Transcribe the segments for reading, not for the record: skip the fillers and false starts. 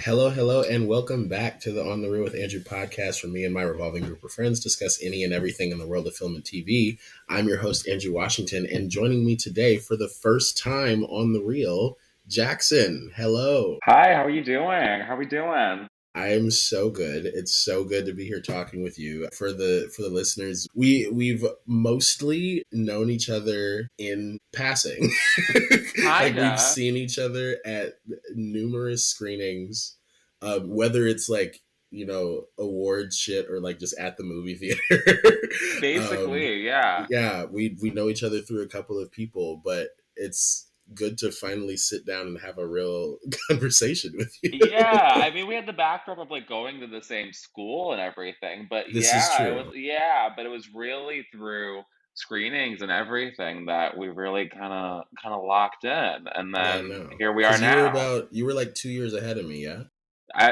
Hello, hello, and welcome back to the On the Real with Andrew podcast, where me and my revolving group of friends discuss any and everything in the world of film and TV. I'm your host, Andrew Washington, and joining me today for the first time on the Real, Jackson. Hello. Hi, how are you doing? How are we doing? I'm so good. It's so good to be here talking with you. For the listeners, we've mostly known each other in passing. Like we've Kinda. seen each other at numerous screenings, whether it's like award shit or like just at the movie theater. Basically, yeah. Yeah, we know each other through a couple of people, but it's good to finally sit down and have a real conversation with you. Yeah, I mean, we had the backdrop of like going to the same school and everything, but This is yeah, true. but it was really through screenings and everything that we really kind of locked in, and Yeah, I then know. here we are Because now. you were like 2 years ahead of me, yeah?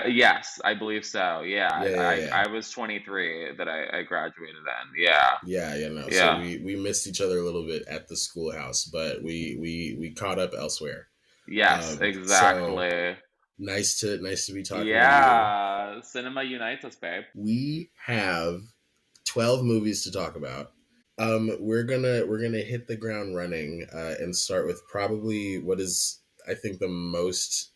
Yes, I believe so. Yeah, Yeah, yeah, I, yeah. I, I was 23 that I graduated in. Yeah, Yeah, yeah, no. So yeah, we missed each other a little bit at the schoolhouse, but we caught up elsewhere. yes, So exactly. nice to be talking to you. Yeah, cinema unites us, babe. We have 12 movies to talk about. We're gonna hit the ground running and start with probably what is I think the most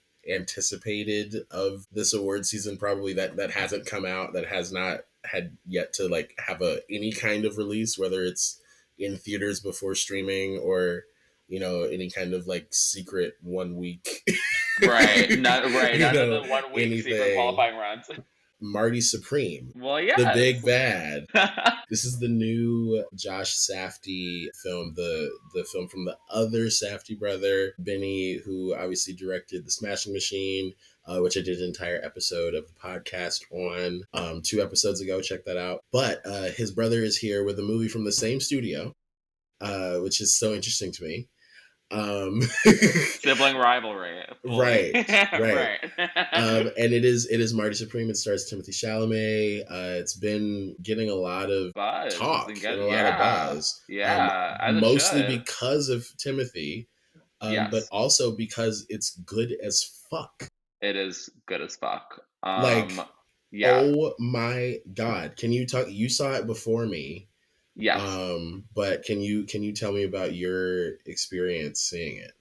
anticipated of this award season. Probably that hasn't come out, that has not had yet to like have any kind of release, whether it's in theaters before streaming or any kind of like secret 1 week Right. Not right. None of the 1 week secret anything. qualifying runs. Marty Supreme, Well, the yes. big bad. This is the new Josh Safdie film, the film from the other Safdie brother, Benny, who obviously directed The Smashing Machine, which I did an entire episode of the podcast on 2 episodes ago. Check that out. But his brother is here with a movie from the same studio, which is so interesting to me. Um, Sibling rivalry, fully. right, right. Right. And it is Marty Supreme. It stars Timothy Chalamet. It's been getting a lot of Buzz. It's talk been and a good. lot of Yeah. buzz, Yeah. As it mostly should. because of Timothy, but Yes. also because it's good as fuck. It is good as fuck. Like, Yeah. oh my god! Can you talk? You saw it before me, Yes. but can you tell me about your experience seeing it?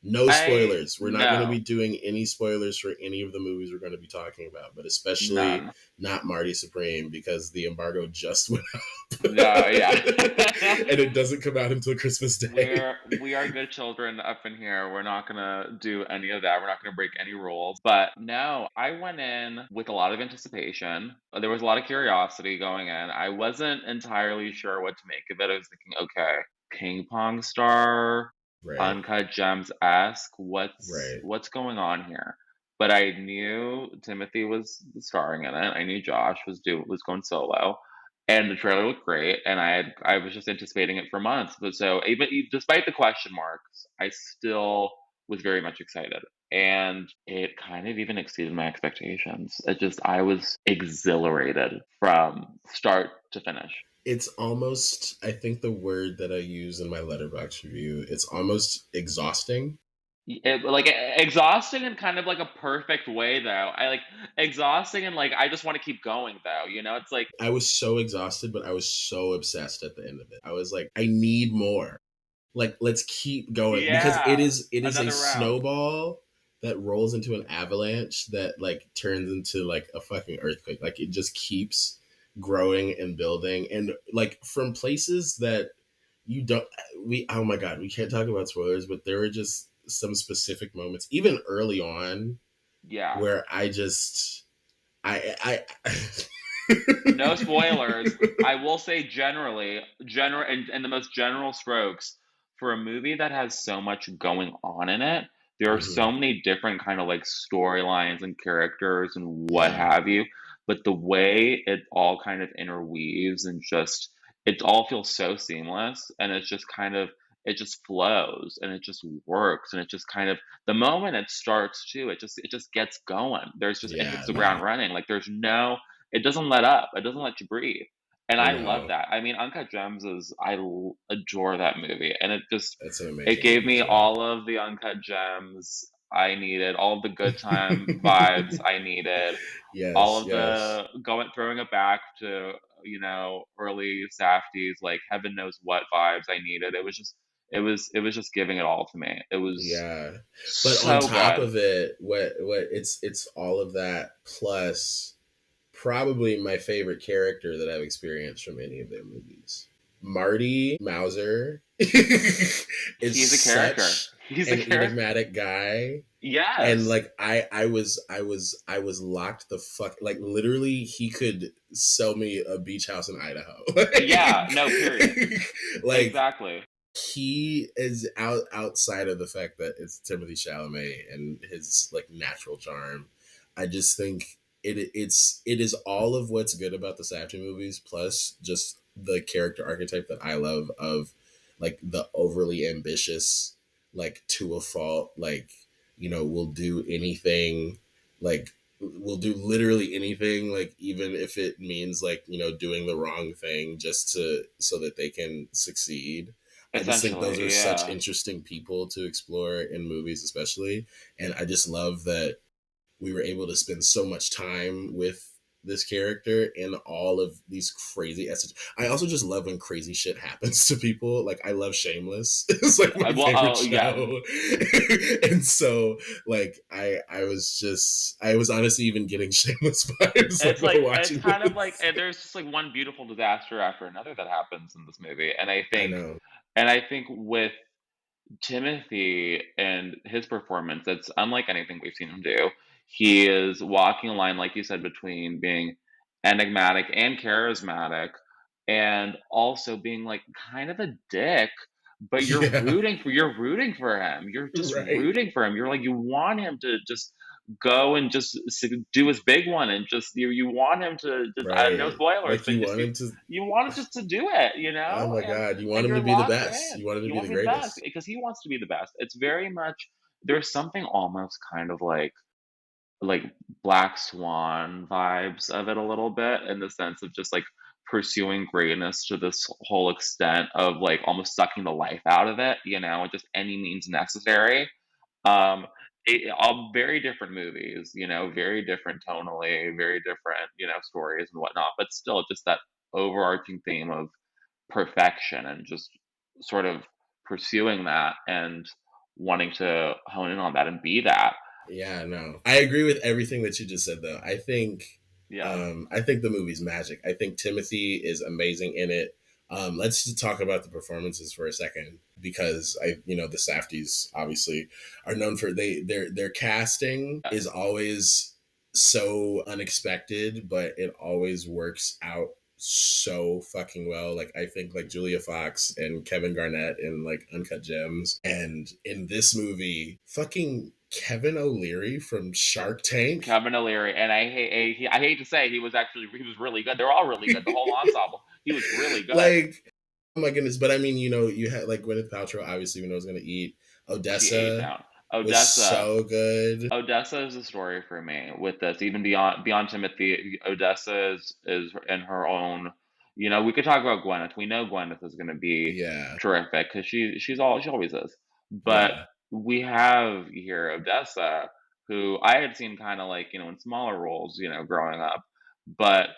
No I spoilers. We're not going to be no. doing any spoilers for any of the movies we're going to be talking about, but especially None. not Marty Supreme because the embargo just went up. No, yeah. And it doesn't come out until Christmas Day. We are good children up in here. We're not gonna do any of that. We're not gonna break any rules. But no, I went in with a lot of anticipation. There was a lot of curiosity going in. I wasn't entirely sure what to make of it. I was thinking, okay, ping pong star, Right, uncut gems esque. What's right. what's going on here? But I knew Timothy was starring in it. I knew Josh was going solo, and the trailer looked great, and I was just anticipating it for months. But so despite the question marks, I still was very much excited, and it kind of even exceeded my expectations. I was exhilarated from start to finish. It's almost, I think the word that I use in my Letterboxd review, it's almost exhausting. Like exhausting in kind of like a perfect way, though. I like exhausting and like I just want to keep going, though. It's like I was so exhausted, but I was so obsessed at the end of it. I was like, I need more. Like, let's keep going because it yeah, is a another round. snowball that rolls into an avalanche that like turns into like a fucking earthquake. Like it just keeps growing and building and like from places that you don't we oh my god, we can't talk about spoilers, but there were just some specific moments even early on Yeah. where I just I No spoilers. I will say general and the most general strokes for a movie that has so much going on in it. There are so Mhm. many different kind of like storylines and characters and what Yeah, have you, but the way it all kind of interweaves and just it all feels so seamless, and it's just kind of it just flows and it just works, and it just kind of the moment it starts too, it just gets going. It yeah, hits the ground no, running. Like there's no it doesn't let up. It doesn't let you breathe. And I love no, that. I mean, Uncut Gems adore that movie, and that's an it amazing gave movie me too. all of the Uncut Gems I needed. All of the good time vibes I needed. All Yes, of yes. the throwing it back to, early Safdie's, like, heaven knows what vibes I needed. It was just giving it all to me. It was Yeah. But on so top good. of it, what it's all of that plus probably my favorite character that I've experienced from any of their movies. Marty Mauser is He's a character. such He's a an character. enigmatic guy. And Yes. like I was locked the fuck, like literally he could sell me a beach house in Idaho. Yeah, no, period. Like Exactly. he is outside of the fact that it's Timothy Chalamet and his like natural charm. I just think it is all of what's good about the Safdie movies, plus just the character archetype that I love of like the overly ambitious, like to a fault, like will do anything, like will do literally anything, like even if it means like doing the wrong thing just to so that they can succeed. I just think those are Essentially, such yeah. interesting people to explore in movies, especially. And I just love that we were able to spend so much time with this character and all of these crazy essays. I also just love when crazy shit happens to people. Like I love Shameless. It's like my Well, favorite oh, yeah. show. And so like I was honestly even getting Shameless vibes like while It's watching kind of like, this. and there's just like one beautiful disaster after another that happens in this movie, I know. and I think with Timothy and his performance, it's unlike anything we've seen him do. He is walking a line, like you said, between being enigmatic and charismatic, and also being like kind of a dick, but Yeah. you're rooting for him. You're just Right. rooting for him. You're like you want him to just go and just do his big one, and just you want him to just no Right. spoilers, Like but you just want him to you want him just to do it, oh my and god, you want and him to you're be the locked best. in. You want him to You be want the to be the best greatest. because he wants to be the best. It's very much there's something almost kind of like Black Swan vibes of it a little bit in the sense of just like pursuing greatness to this whole extent of like almost sucking the life out of it, and just any means necessary. Um, all very different movies, very different tonally, very different, stories and whatnot, but still just that overarching theme of perfection and just sort of pursuing that and wanting to hone in on that and be that. Yeah, no. I agree with everything that you just said though. Yeah. I think the movie's magic. I think Timothy is amazing in it. Let's just talk about the performances for a second because the Safdies obviously are known for their casting is Yes. always so unexpected, but it always works out so fucking well. Like I think like Julia Fox and Kevin Garnett in like Uncut Gems, and in this movie, fucking Kevin O'Leary from Shark Tank. Kevin O'Leary, and I hate to say he was really good. They're all really good. The whole ensemble. He was really good. Like, oh my goodness. But I mean, you had like Gwyneth Paltrow, obviously, we know was going to eat. She ate Odessa down. was Odessa. so good. Odessa is a story for me with this. Even beyond Timothy, Odessa is in her own. We could talk about Gwyneth. We know Gwyneth is going to be Yeah. terrific because she always is. But Yeah. we have here Odessa, who I had seen kind of like in smaller roles, growing up. But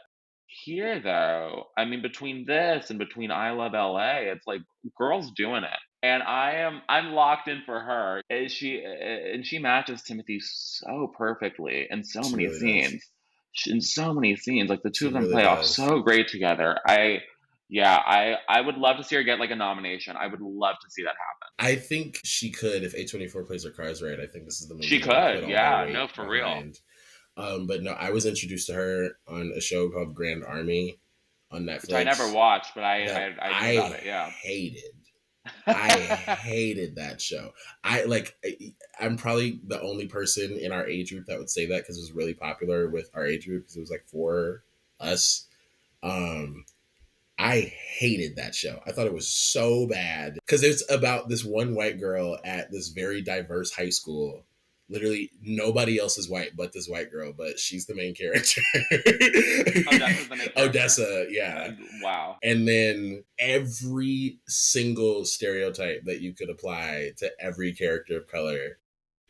here, though, I mean, between this and between I Love LA, it's like girls doing it. And I'm locked in for her. And she matches Timothy so perfectly in so She many really does. scenes. In so many scenes, like the two She of them really play off does. so great together. I would love to see her get like a nomination. I would love to see that happen. I think she could if A24 plays her cards right. I think this is the movie She that they put could, all their yeah, no, weight for real. behind. But no, I was introduced to her on a show called Grand Army on Which I never Netflix watched, but that I knew about I it. Yeah. hated. I hated that show. I'm probably the only person in our age group that would say that because it was really popular with our age group because it was like for us. Um, I hated that show. I thought it was so bad because it's about this one white girl at this very diverse high school. Literally, nobody else is white but this white girl, but she's the main character. Odessa's the main character. Odessa, yeah. Wow. And then every single stereotype that you could apply to every character of color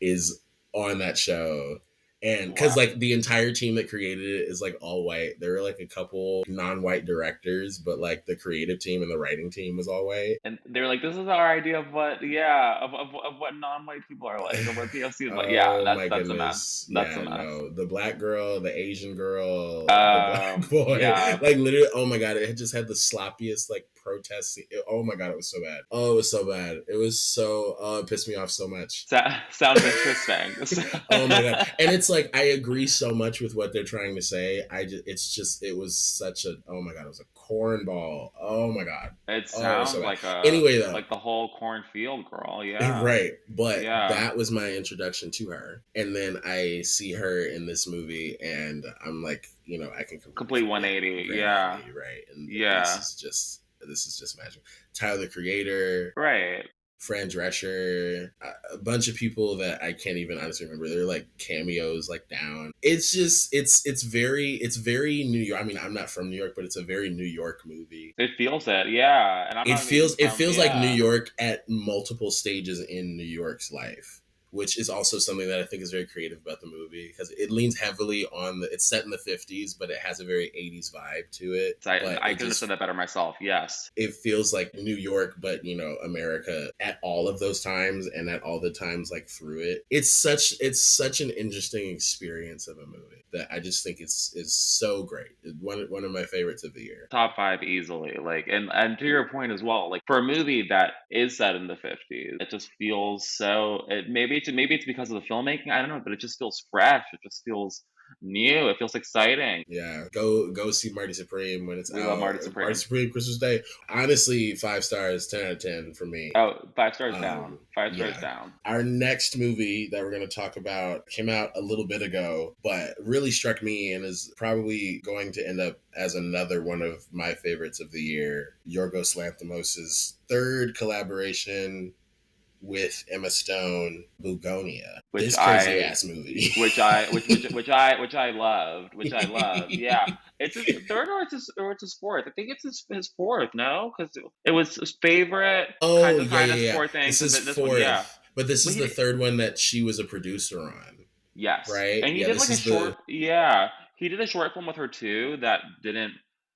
is on that show. And because Wow. like the entire team that created it is like all white. There were like a couple non-white directors, but like the creative team and the writing team was all white. And they're like, this is our idea of what, yeah, of what non-white people are like, or what POC is like. Yeah, Oh my that's a mess. goodness. That's a Yeah, mess. no. The black girl, the Asian girl, the black boy. Yeah, Like literally, oh my god, it had just had the sloppiest like protest oh my god, it was so bad. Oh, it was so bad. It was so it pissed me off so much. sounds interesting. Oh my god. And it's like I agree so much with what they're trying to say. It was such a oh my god, it was a cornball. Oh my god. It Oh, it was so sounds bad. like a Anyway though, like the whole cornfield girl. Yeah, right. But yeah, that was my introduction to her. And then I see her in this movie and I'm like, I can completely complete forget 180. Yeah, reality, right? And yeah, this is just magic. Tyler the Creator, right. Fran Drescher, a bunch of people that I can't even honestly remember. They're like cameos, like down. It's just it's very New York. I mean, I'm not from New York, but it's a very New York movie. It feels it. Yeah, and I'm not even It from. feels like New Yeah, York at multiple stages in New York's life, which is also something that I think is very creative about the movie because it leans heavily on the. It's set in the 50s, but it has a very 80s vibe to it. so But I couldn't have said that better myself. Yes, it feels like New York, but America at all of those times and at all the times like through it. It's such an interesting experience of a movie that I just think is so great. One of my favorites of the year. top five easily. Like, and to your point as well. Like for a movie that is set in the 50s, it just feels so. Maybe it's because of the filmmaking. I don't know, but it just feels fresh. It just feels new. It feels exciting. Yeah, go see Marty Supreme when it's We love out. Marty Marty Supreme. Supreme Christmas Day. Honestly, 5 stars, 10 out of 10 for me. Oh, 5 stars down. 5 stars Yeah. down. Our next movie that we're going to talk about came out a little bit ago, but really struck me and is probably going to end up as another one of my favorites of the year. Yorgos Lanthimos' third collaboration with Emma Stone, Bugonia. Which This crazy I ass movie. which I love. Yeah, it's his third or it's his fourth. I think it's his fourth. No, because it was his favorite Oh yeah, kind yeah, of yeah. four things, This and is then this one, yeah. fourth, but this But is the third one that she was a producer on, yes, right? and he Yeah, did this like a is the. short. Yeah, he did a short film with her too that didn't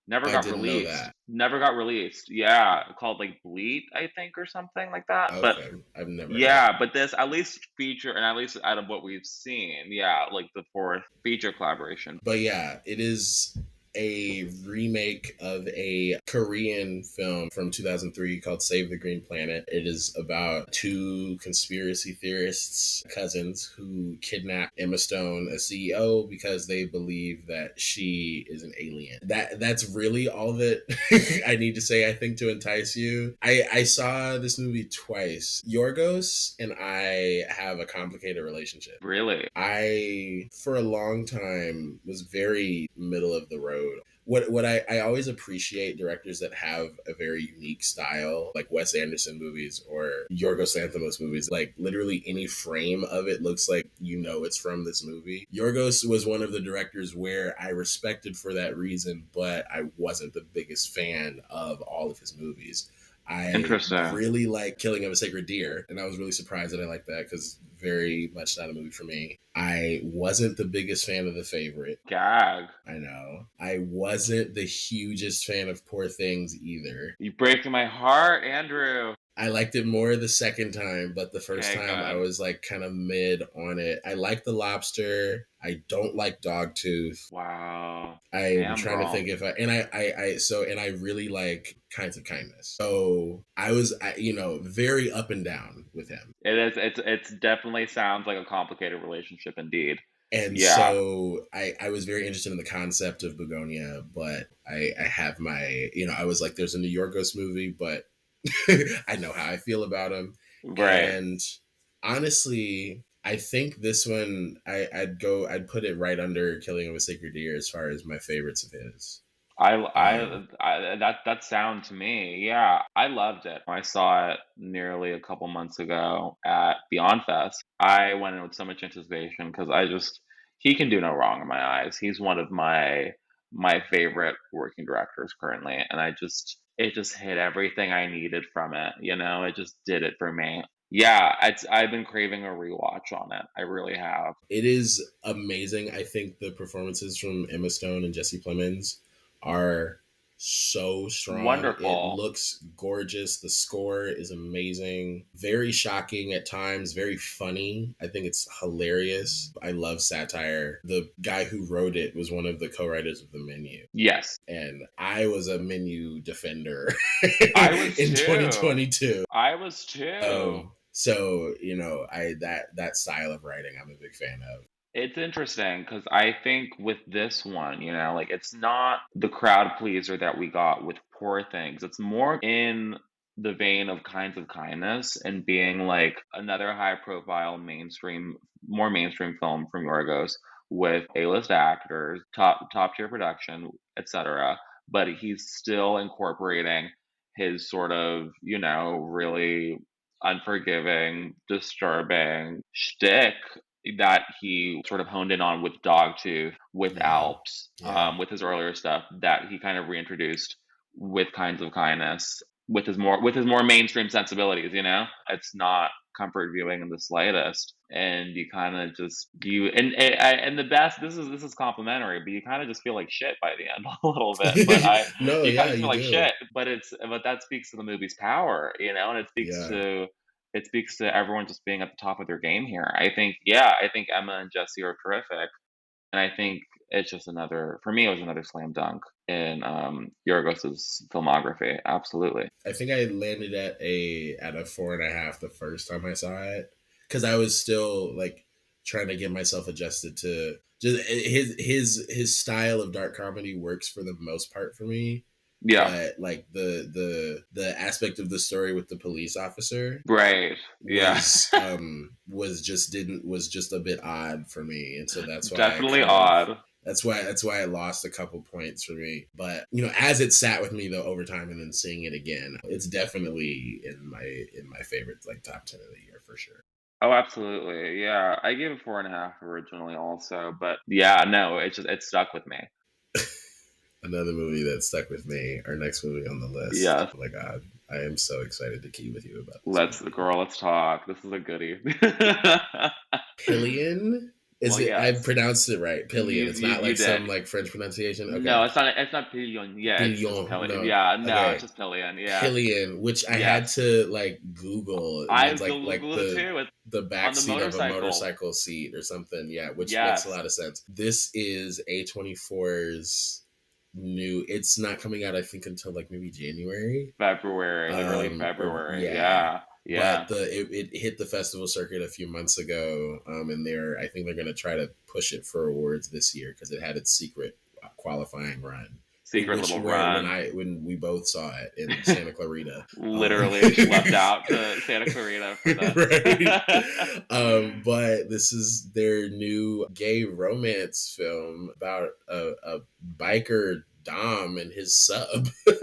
never I got didn't know released. that. Never got released. Yeah, called like Bleed, I think, or something like that. But Okay, I've never heard yeah, that. but this at least feature, and at least out of what we've seen, yeah, like the fourth feature collaboration. But yeah, it is a remake of a Korean film from 2003 called Save the Green Planet. It is about two conspiracy theorists, cousins, who kidnap Emma Stone, a CEO, because they believe that she is an alien. That's really all that I need to say, I think, to entice you. I saw this movie twice. Yorgos and I have a complicated relationship. Really? I, for a long time, was very middle of the road. What I always appreciate directors that have a very unique style, like Wes Anderson movies or Yorgos Lanthimos movies. Like literally any frame of it looks like it's from this movie. Yorgos was one of the directors where I respected for that reason, but I wasn't the biggest fan of all of his movies. I Interesting. really like Killing of a Sacred Deer, and I was really surprised that I liked that because very much not a movie for me. I wasn't the biggest fan of The Favorite. Gag. I know. I wasn't the hugest fan of Poor Things either. You breaking my heart, Andrew. I liked it more the second time, but the first Okay, time I good. was like kind of mid on it. I like The Lobster. I don't like Dogtooth. Wow. I'm Damn, trying to girl. think if I really like Kinds of Kindness. So I was, very up and down with him. It is. It's definitely sounds like a complicated relationship indeed. And Yeah. so I was very interested in the concept of Bugonia, but I have my, I was like, there's a New Yorkos movie, but I know how I feel about him. Right. And honestly, I think this one, I'd put it right under Killing of a Sacred Deer as far as my favorites of his. Um, That sound to me. Yeah, I loved it. I saw it nearly a couple months ago at Beyond Fest. I went in with so much anticipation because he can do no wrong in my eyes. He's one of my favorite working directors currently, and it just hit everything I needed from it. It just did it for me. Yeah, I've been craving a rewatch on it. I really have. It is amazing. I think the performances from Emma Stone and Jesse Plemons are so strong. It Wonderful. looks gorgeous. The score is amazing. Very shocking at times, very funny. I think it's hilarious. I love satire. The guy who wrote it was one of the co-writers of The Menu. Yes. And I was a Menu defender I was in too. 2022. I was too. So I that style of writing I'm a big fan of. It's interesting because I think with this one, like it's not the crowd pleaser that we got with Poor Things. It's more in the vein of Kinds of Kindness and being like another high profile more mainstream film from Yorgos with A-list actors, top tier production, etc. But he's still incorporating his sort of, really unforgiving, disturbing shtick that he sort of honed in on with Dogtooth, with Yeah. Alps, Yeah. with his earlier stuff that he kind of reintroduced with Kinds of Kindness, with his more mainstream sensibilities. It's not comfort viewing in the slightest, and you kind of just you and the best. This is complimentary, but you kind of just feel like shit by the end a little bit. But No, you kind yeah, of feel you like do. shit. But that speaks to the movie's power, and Yeah. it speaks to everyone just being at the top of their game here. I think Emma and Jesse are terrific, and I think it's just for me, it was another slam dunk in Yorgos's filmography. Absolutely. I think I landed at a 4.5 the first time I saw it because I was still like trying to get myself adjusted to just his style of dark comedy works for the most part for me, Yeah. but like the aspect of the story with the police officer Right. Yeah. was just a bit odd for me, and so that's why I Definitely kind of odd. that's why I lost a couple points for me. But as it sat with me though over time and then seeing it again, it's definitely in my favorites, like top 10 of the year for sure. Oh, absolutely. Yeah. I gave it 4.5 originally also, but yeah, no, it stuck with me. Another movie that stuck with me, our next movie on the list. Yes. Oh my god, I am so excited to keep with you about this movie. Let's talk. This is a goodie. Pillion? Is Well, it? I yes. pronounced it right. Pillion. It's not You like did. some like French pronunciation. Okay. No, it's not Pillion. Yeah, it's just Pillion. Pillion. No. Yeah, no, it's Okay. just Pillion. Yeah. Pillion, which I had Yes. to like Google. It I means like Googled it the too. It's the back on the seat of a motorcycle. motorcycle seat or something. Yeah, which makes a Yes. lot of sense. This is A24's new. It's not coming out, I think, until like maybe January. February, like early Or February. yeah, Yeah. Yeah. but it hit the festival circuit a few months ago, and I think they're gonna try to push it for awards this year because it had its secret qualifying run, Secret which little where run. when we both saw it in Santa Clarita, Literally schlepped out to Santa Clarita for this. right? But this is their new gay romance film about a biker Dom and his sub. um,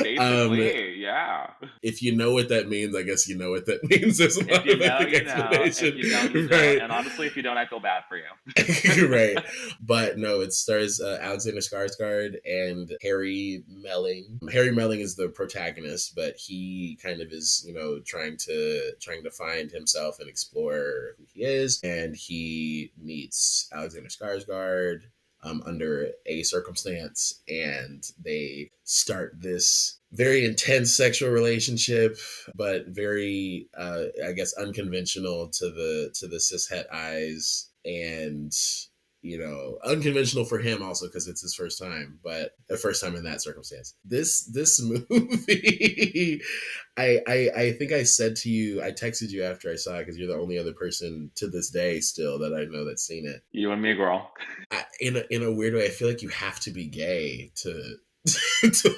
Basically, yeah. if you know what that means, I guess you know what that means. There's a If lot you of, I know, think, you know. If explanation, you don't, you don't. right? And honestly, if you don't, I feel bad for you. Right. But no, it stars Alexander Skarsgård and Harry Melling. Harry Melling is the protagonist, but he kind of is, trying to find himself and explore who he is. And he meets Alexander Skarsgård under a circumstance, and they start this very intense sexual relationship, but very, I guess, unconventional to the cishet eyes, and unconventional for him also because it's his first time, but the first time in that circumstance. This movie, I think I said to you, I texted you after I saw it because you're the only other person to this day still that I know that's seen it. You and me, girl. In a weird way, I feel like you have to be gay to to,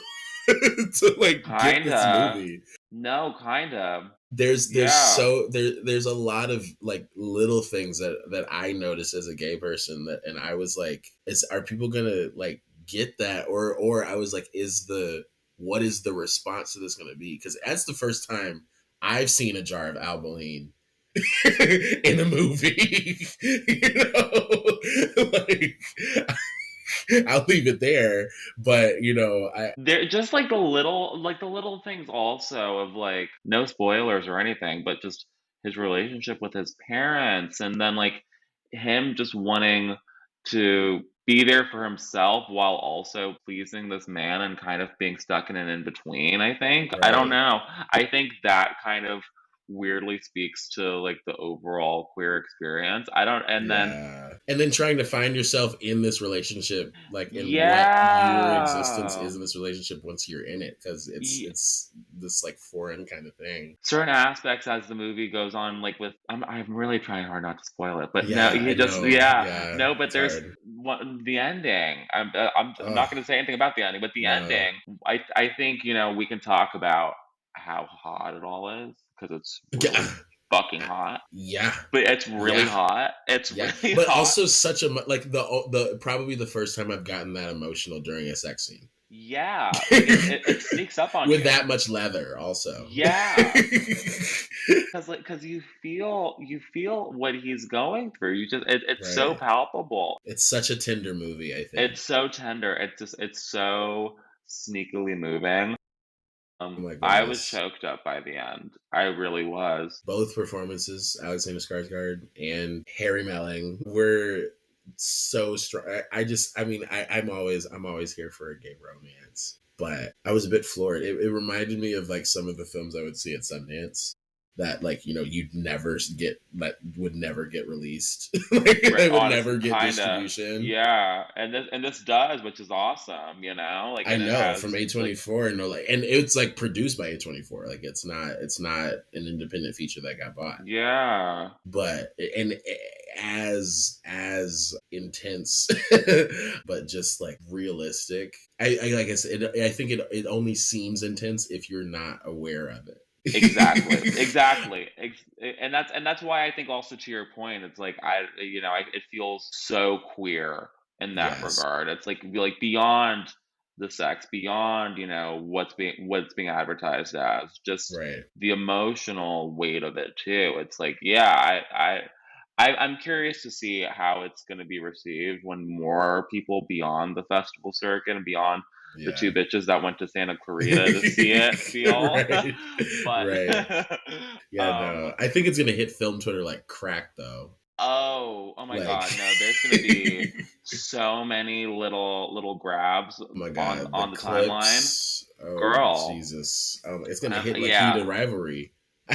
to like get this Kinda. movie. No, kinda. There's Yeah. so there's a lot of like little things that I noticed as a gay person, and I was like, are people gonna like get that, or I was like, what is the response to this gonna be? Because that's the first time I've seen a jar of albuline in a movie. Like, I'll leave it there. But I They're just like the little things also of like no spoilers or anything, but just his relationship with his parents, and then, like, him just wanting to be there for himself while also pleasing this man and kind of being stuck in an in-between, I think. I don't Right. know. I think that kind of weirdly speaks to, like, the overall queer experience. I don't and then Yeah. And then trying to find yourself in this relationship, like in what your existence Yeah. is in this relationship once you're in it, because Ye it's this like foreign kind of thing. certain aspects as the movie goes on, like, with I'm really trying hard not to spoil it, but no, Yeah, I he just know. yeah. Yeah, No, but it's there's hard. one the ending. I'm not Oh gonna say anything about the ending, but the no. ending, I think, we can talk about how hot it all is because it's really Yeah. fucking hot, Yeah. but it's really Yeah. hot. It's Yeah. really But hot. also such a like the probably the first time I've gotten that emotional during a sex scene. Yeah, like, it sneaks up on With you. that much leather also. Yeah. 'Cause you feel what he's going through. It's so Right. palpable. It's such a tender movie, I think. It's so tender. It's so sneakily moving. Oh my I was goodness. choked up by the end. I really was. Both performances, Alexander Skarsgård and Harry Melling, were so strong. I mean, I'm always here for a gay romance, but I was a bit floored. It reminded me of like some of the films I would see at Sundance that like you'd never get that would never get released. Like, Right, they would honestly, never get kinda. distribution. Yeah, and this does, which is awesome, Like, I and it know from has, like A24, no, like, and it's like produced by A24. Like, it's not an independent feature that got bought, yeah. but and as intense, but just like realistic. I like I said, I think it only seems intense if you're not aware of it. Exactly, exactly, and that's why I think also to your point, it's like it feels so queer in that Yes, regard. It's like beyond the sex, beyond what's being advertised as, just right. the emotional weight of it too. It's like, yeah, I'm curious to see how it's going to be received when more people beyond the festival circuit and beyond the two Yeah. bitches that went to Santa Clarita to see it feel. Right. But Right. Yeah, um no. I think it's gonna hit film Twitter like crack though. oh my Like god, no, there's gonna be so many little grabs oh my on god, the on the timeline. clips. Oh Girl, Jesus. It's gonna hit like heat yeah, of rivalry.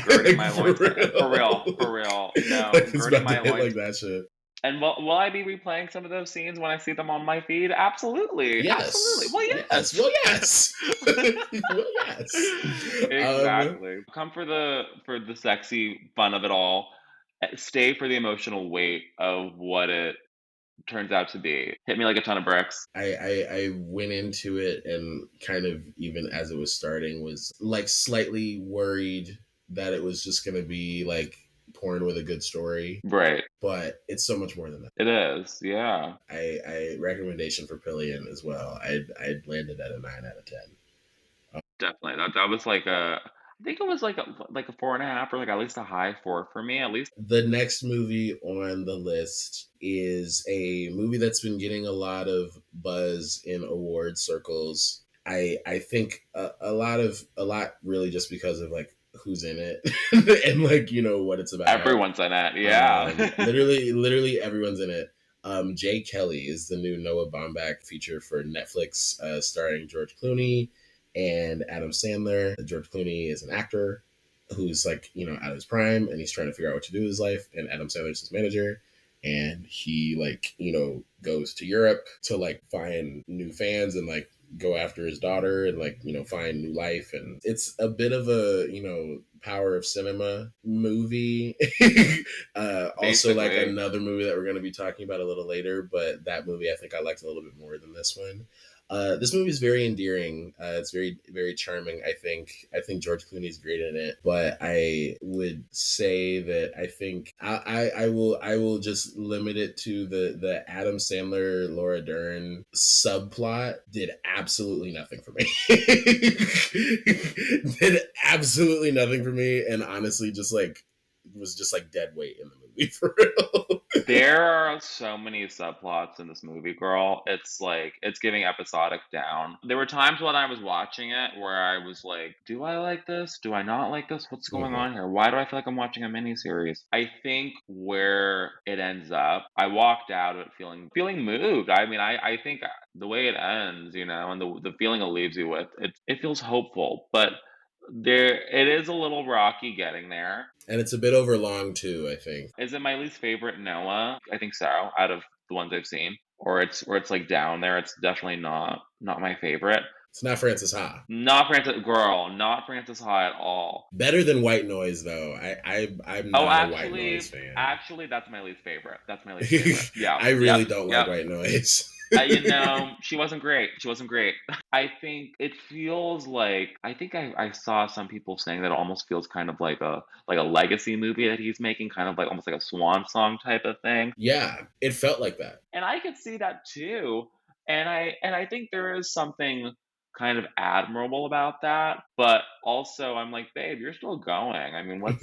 girding Like my for loins, for real, real. for real. No, Like it's girding about to my hit loins. like that shit. And will I be replaying some of those scenes when I see them on my feed? Absolutely, absolutely. Yes. Well, Yes. yes. Well yes. Well yes. Um Exactly. Come for the sexy fun of it all. Stay for the emotional weight of what it turns out to be. Hit me like a ton of bricks. I went into it and kind of even as it was starting was like slightly worried that it was just gonna be like porn with a good story, Right. but it's so much more than that. It is. Yeah. I recommendation for Pillion as well. I'd landed at a 9 out of 10. Definitely. That was like I think it was like a 4.5 or like at least a high four for me, at least. The next movie on the list is a movie that's been getting a lot of buzz in award circles. I think a lot really just because of like who's in it and like what it's about. Everyone's in it. Yeah. Literally everyone's in it. Jay Kelly is the new Noah Baumbach feature for Netflix, starring George Clooney and Adam Sandler. George Clooney is an actor who's like out of his prime, and he's trying to figure out what to do with his life. And Adam Sandler's his manager, and he like goes to Europe to like find new fans and like go after his daughter and like find new life. And it's a bit of a power of cinema movie. Also like Basically. another movie that we're going to be talking about a little later, but that movie I think I liked a little bit more than this one. This movie is very endearing. It's very, very charming. I think George Clooney is great in it, but I would say that I think I will just limit it to the Adam Sandler Laura Dern subplot. Did absolutely nothing for me. Did absolutely nothing for me, and honestly, just like was just like dead weight in the movie for real. There are so many subplots in this movie, girl. It's like it's giving episodic down. There were times when I was watching it where I was like, "Do I like this? Do I not like this? What's going Mhm. on here? Why do I feel like I'm watching a miniseries?" I think where it ends up, I walked out of it feeling moved. I mean, I think the way it ends, and the feeling it leaves you with, it feels hopeful, but it is a little rocky getting there. And it's a bit over long too, I think. Is it my least favorite? Noah? I think so, out of the ones I've seen. Or it's like down there. It's definitely not my favorite. It's not Francis Ha. Not Francis Ha at all. Better than White Noise though. I'm Oh, not a White Noise actually, fan. actually, that's my least favorite. That's my least favorite. Yeah, I yep, really don't like yep. White Noise. She wasn't great. She wasn't great. I think it feels like I think I saw some people saying that it almost feels kind of like a legacy movie that he's making, kind of like almost like a swan song type of thing. Yeah, it felt like that. And I could see that too. And I think there is something kind of admirable about that, but also I'm like, babe, you're still going. I mean, I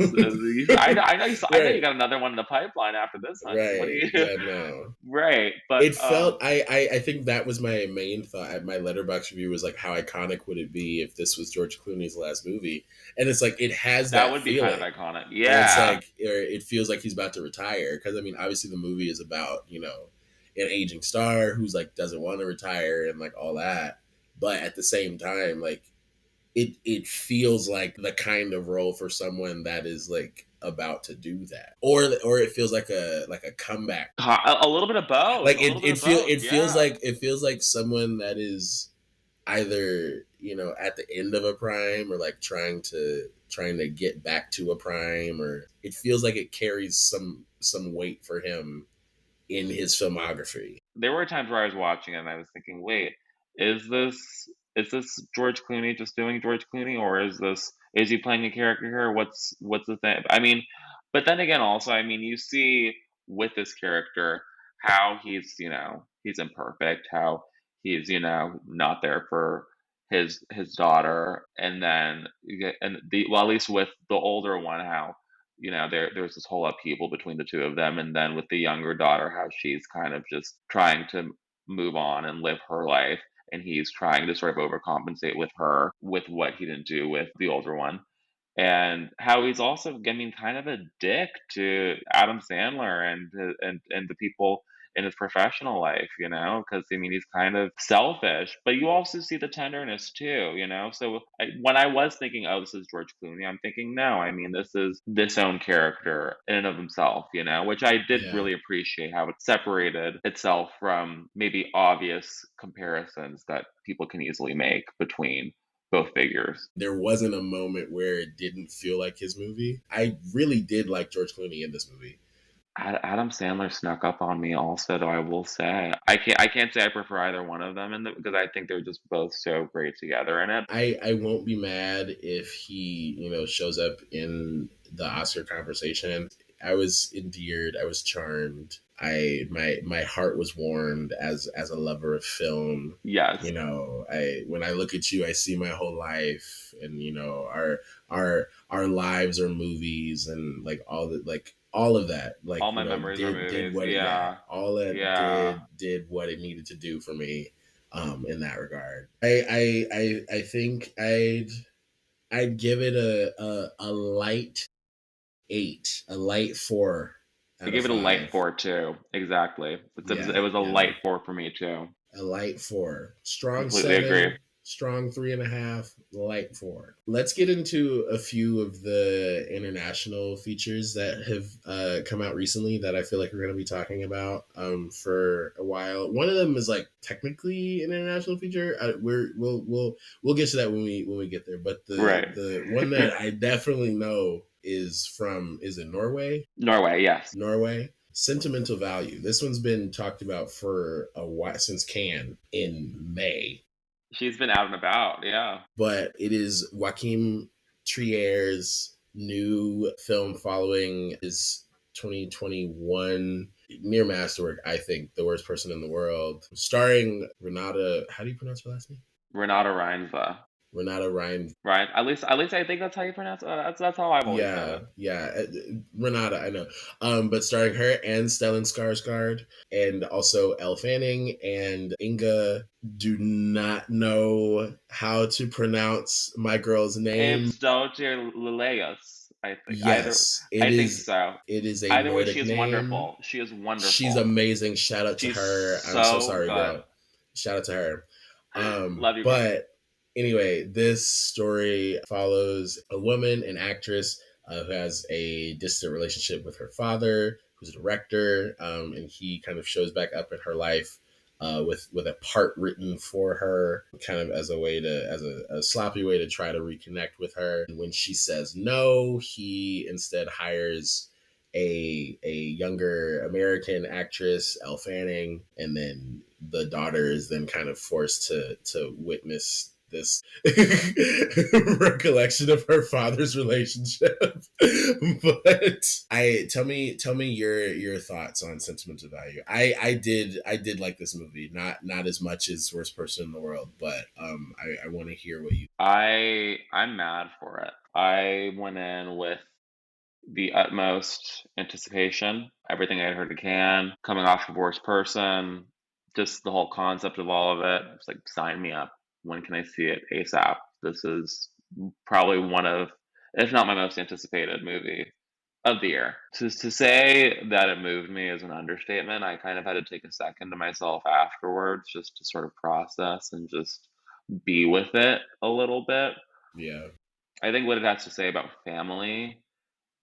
know you Right, got another one in the pipeline after this, honey. What do right. you Yeah, no. right? But It felt I think that was my main thought. My Letterboxd review was like, how iconic would it be if this was George Clooney's last movie? And it's like it has that that would be kind of feeling iconic. where it's Yeah, like, or it feels like he's about to retire. Because I mean, obviously the movie is about an aging star who's like doesn't want to retire and like all that, but at the same time, like it feels like the kind of role for someone that is like about to do that, or it feels like a comeback. a little bit of both. Like A little bit of both. Yeah. it feels like someone that is either at the end of a prime or like trying to get back to a prime, or it feels like it carries some weight for him in his filmography. There were times where I was watching it and I was thinking, wait, is this is this George Clooney just doing George Clooney, or is he playing a character here? What's the thing? I mean, but then again, also, I mean, you see with this character how he's imperfect, how he's not there for his daughter, and then you get and the well, at least with the older one, how there's this whole upheaval between the two of them, and then with the younger daughter, how she's kind of just trying to move on and live her life, and he's trying to sort of overcompensate with her with what he didn't do with the older one, and how he's also, I mean, kind of a dick to Adam Sandler and the people in his professional life, because I mean he's kind of selfish, but you also see the tenderness too. So when I was thinking, oh, this is George Clooney, I'm thinking, no, I mean this is this own character in and of himself, which I did Yeah, really appreciate how it separated itself from maybe obvious comparisons that people can easily make between both figures. there wasn't a moment where it didn't feel like his movie. I really did like George Clooney in this movie. Adam Sandler snuck up on me also, though I will say. I can't say I prefer either one of them because I think they're just both so great together in it. I won't be mad if he shows up in the Oscar conversation. I was endeared. I was charmed. My heart was warmed as a lover of film. Yes, I when I look at you, I see my whole life, and our lives are movies, and like all of that, like all my memories are did movies. what it, yeah, Yeah, all that yeah. did what it needed to do for me, in that regard. I think I'd give it a light 8, a light 4 I out of gave it a light 5. 4 too. Exactly. It Yeah, was a yeah. light 4 for me too. A light 4. Strong Completely agree. 7, strong 3.5, light 4. Let's get into a few of the international features that have come out recently that I feel like we're going to be talking about for a while. One of them is like technically an international feature. We'll get to that when we get there. But Right. the one that I definitely know is it Norway? Norway, yes. Norway. Sentimental Value. This one's been talked about for a while, since Cannes in May. She's been out and about. Yeah. But it is Joachim Trier's new film following his 2021 near masterwork, I think, The Worst Person in the World, starring Renata. How do you pronounce her last name? Renata Reinza. Renata Ryan. Right? At least I think that's how you pronounce it. That's how I've always said Yeah, it. yeah, Renata, I know. But starring her and Stellan Skarsgård, and also Elle Fanning and Inga. Do not know how to pronounce my girl's name. It's Dodger Leleus, I think. Yes, it I think is. so. It is a Either way, she Nordic is name. wonderful. She is She's wonderful. amazing. Shout out to She's her. I'm so so sorry, good. girl. Shout out to her. Love you, girl. But anyway, this story follows a woman, an actress, who has a distant relationship with her father, who's a director, and he kind of shows back up in her life. With a part written for her, kind of as a way to, as a sloppy way to try to reconnect with her. And when she says no, he instead hires a younger American actress, Elle Fanning, and then the daughter is then kind of forced to witness this recollection of her father's relationship. But I tell me your thoughts on Sentimental Value. I did like this movie, not as much as Worst Person in the World, but I want to hear what you. I'm mad for it. I went in with the utmost anticipation. Everything I heard I can, coming off of Worst Person, just the whole concept of all of it. It's like, sign me up. When can I see it? ASAP. This is probably one of, if not my most anticipated movie of the year. To say that it moved me is an understatement. I kind of had to take a second to myself afterwards just to sort of process and just be with it a little bit. Yeah. I think what it has to say about family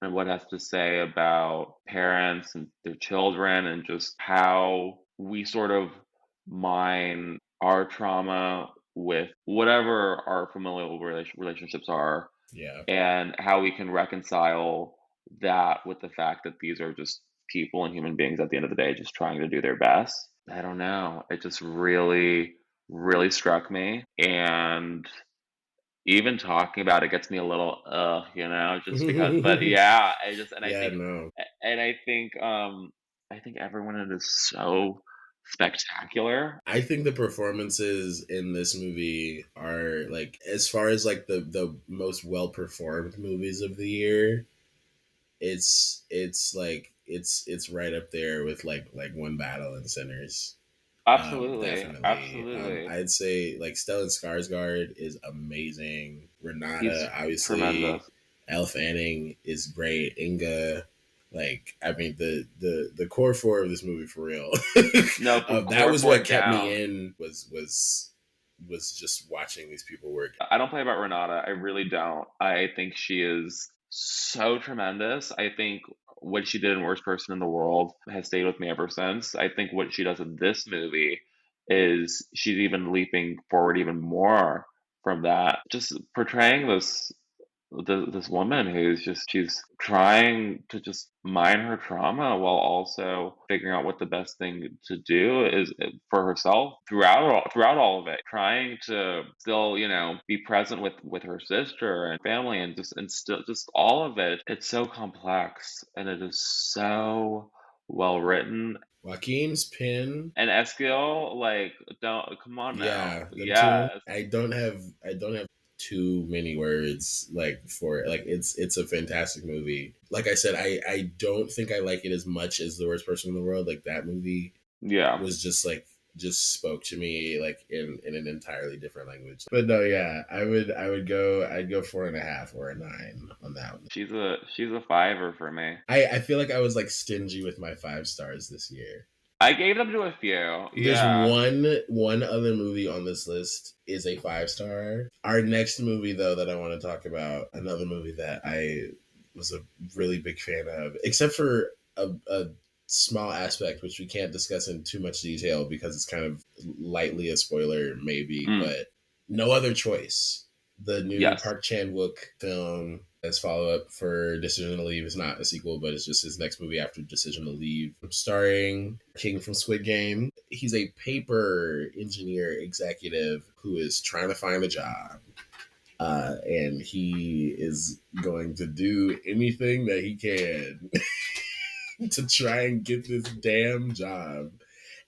and what it has to say about parents and their children and just how we sort of mine our trauma with whatever our familial relationships are, Yeah. and how we can reconcile that with the fact that these are just people and human beings at the end of the day just trying to do their best. I don't know. It just really, really struck me. And even talking about it gets me a little, just because. But yeah, I just, Yeah, no. and I think everyone in it is so spectacular. I think the performances in this movie are like, as far as like the most well performed movies of the year, it's like it's right up there with like One Battle and Sinners. Absolutely, Definitely. absolutely. I'd say like Stellan Skarsgård is amazing. He's Renata, obviously. tremendous. Elle Fanning is great. Inga, like, I mean, the core four of this movie for real. No, That core was four what kept down. me in. Was just watching these people work. I don't play about Renata. I really don't. I think she is so tremendous. I think what she did in Worst Person in the World has stayed with me ever since. I think what she does in this movie is she's even leaping forward even more from that. Just portraying this woman who's just she's trying to just mine her trauma while also figuring out what the best thing to do is for herself throughout all of it, trying to still be present with her sister and family and still just all of it. It's so complex and it is so well written. Joaquin's Pin. And Eskil, like, don't come on now. Yeah, them two. Yes. I don't have too many words like for it. Like, it's a fantastic movie. Like I said, I don't think I like it as much as The Worst Person in the World. Like, that movie Yeah. was just spoke to me like in an entirely different language. But no, yeah, I'd go 4.5 or a 9 on that one. She's a fiver for me. I feel like I was like stingy with my 5 stars this year. I gave them to a few. There's Yeah. one other movie on this list is a 5 star. Our next movie, though, that I want to talk about, another movie that I was a really big fan of, except for a small aspect which we can't discuss in too much detail because it's kind of lightly a spoiler, maybe, Mm, but No Other Choice, the new yes. Park Chan Wook film as follow up for Decision to Leave. Is not a sequel, but it's just his next movie after Decision to Leave. Starring King from Squid Game. He's a paper engineer executive who is trying to find a job. And he is going to do anything that he can to try and get this damn job.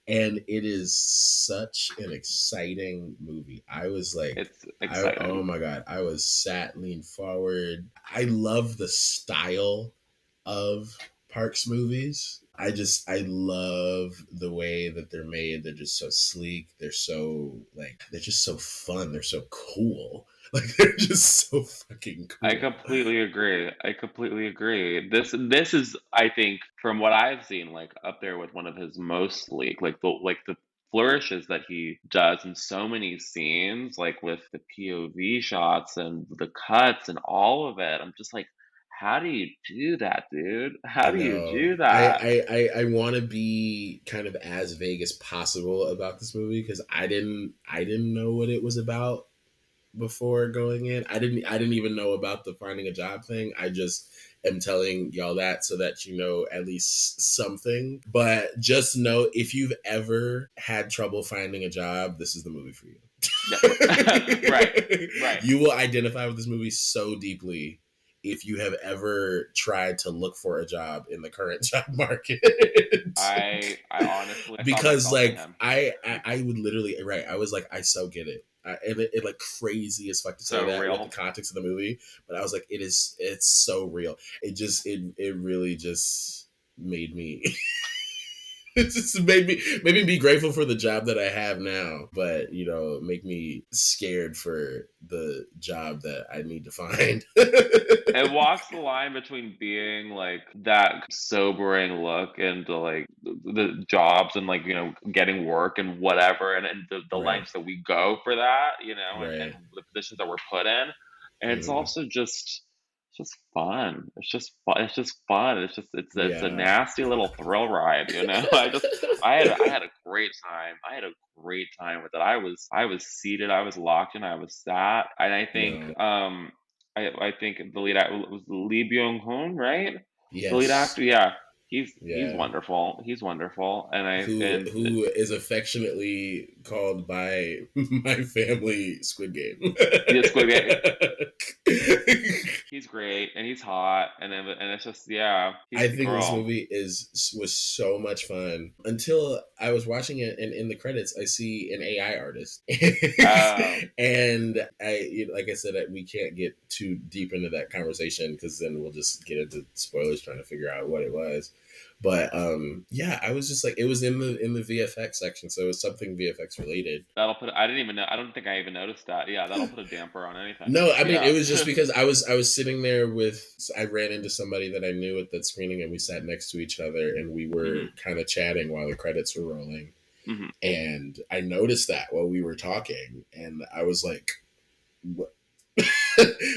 and it is such an exciting movie. I was like, It's oh exciting. my god, I was sat leaned forward. I love the style of Parks movies. I love the way that they're made. They're just so sleek. They're just so fun. They're so cool. Like they're just so fucking I cool. completely agree. I completely agree. This is, I think, from what I've seen, like up there with one of his most sleek, like the flourishes that he does in so many scenes, like with the POV shots and the cuts and all of it. I'm just like, how do you do that, dude? I How do you know. do that? I want to be kind of as vague as possible about this movie because I didn't know what it was about before going in. I didn't even know about the finding a job thing. I just am telling y'all that so that you know at least something. But just know if you've ever had trouble finding a job, this is the movie for you. Yeah, right, right. You will identify with this movie so deeply if you have ever tried to look for a job in the current job market. I honestly, I saw Because myself in like him. I would literally right. I was like, I so get it. And it like crazy as fuck to say So that with the real. context of the movie, but I was like, it's so real. It really just made me it just made me be grateful for the job that I have now, but you know, make me scared for the job that I need to find. It walks the line between being like that sobering look into like the jobs and like, getting work and whatever, and the Right, lengths that we go for that, and right. the positions that we're put in. And it's Hmm. also just fun. It's just fun. It's just fun. It's a Yeah. nasty little thrill ride, you know. I had a great time. I had a great time with it. I was seated, I was locked in, I was sat, and I think No. I think the lead actor was Lee Byung-hun, right? The lead Yes. actor, yeah. He's Yeah. wonderful. He's wonderful, and I and Who is affectionately called by my family Squid Game. yeah, Squid Game. He's great, and he's hot, and it's just, yeah, he's I the think this girl. movie was so much fun until I was watching it, and in the credits I see an AI artist, Oh, and like I said, we can't get too deep into that conversation because then we'll just get into spoilers trying to figure out what it was. But yeah, I was just like, it was in the VFX section, so it was something VFX related. that'll put. I didn't even know. I don't think I even noticed that. Yeah, that'll put a damper on anything. No, I mean it Yeah. was just because I was sitting there with I ran into somebody that I knew at that screening and we sat next to each other and we were Hmm. kind of chatting while the credits were rolling Hmm. and I noticed that while we were talking and I was like what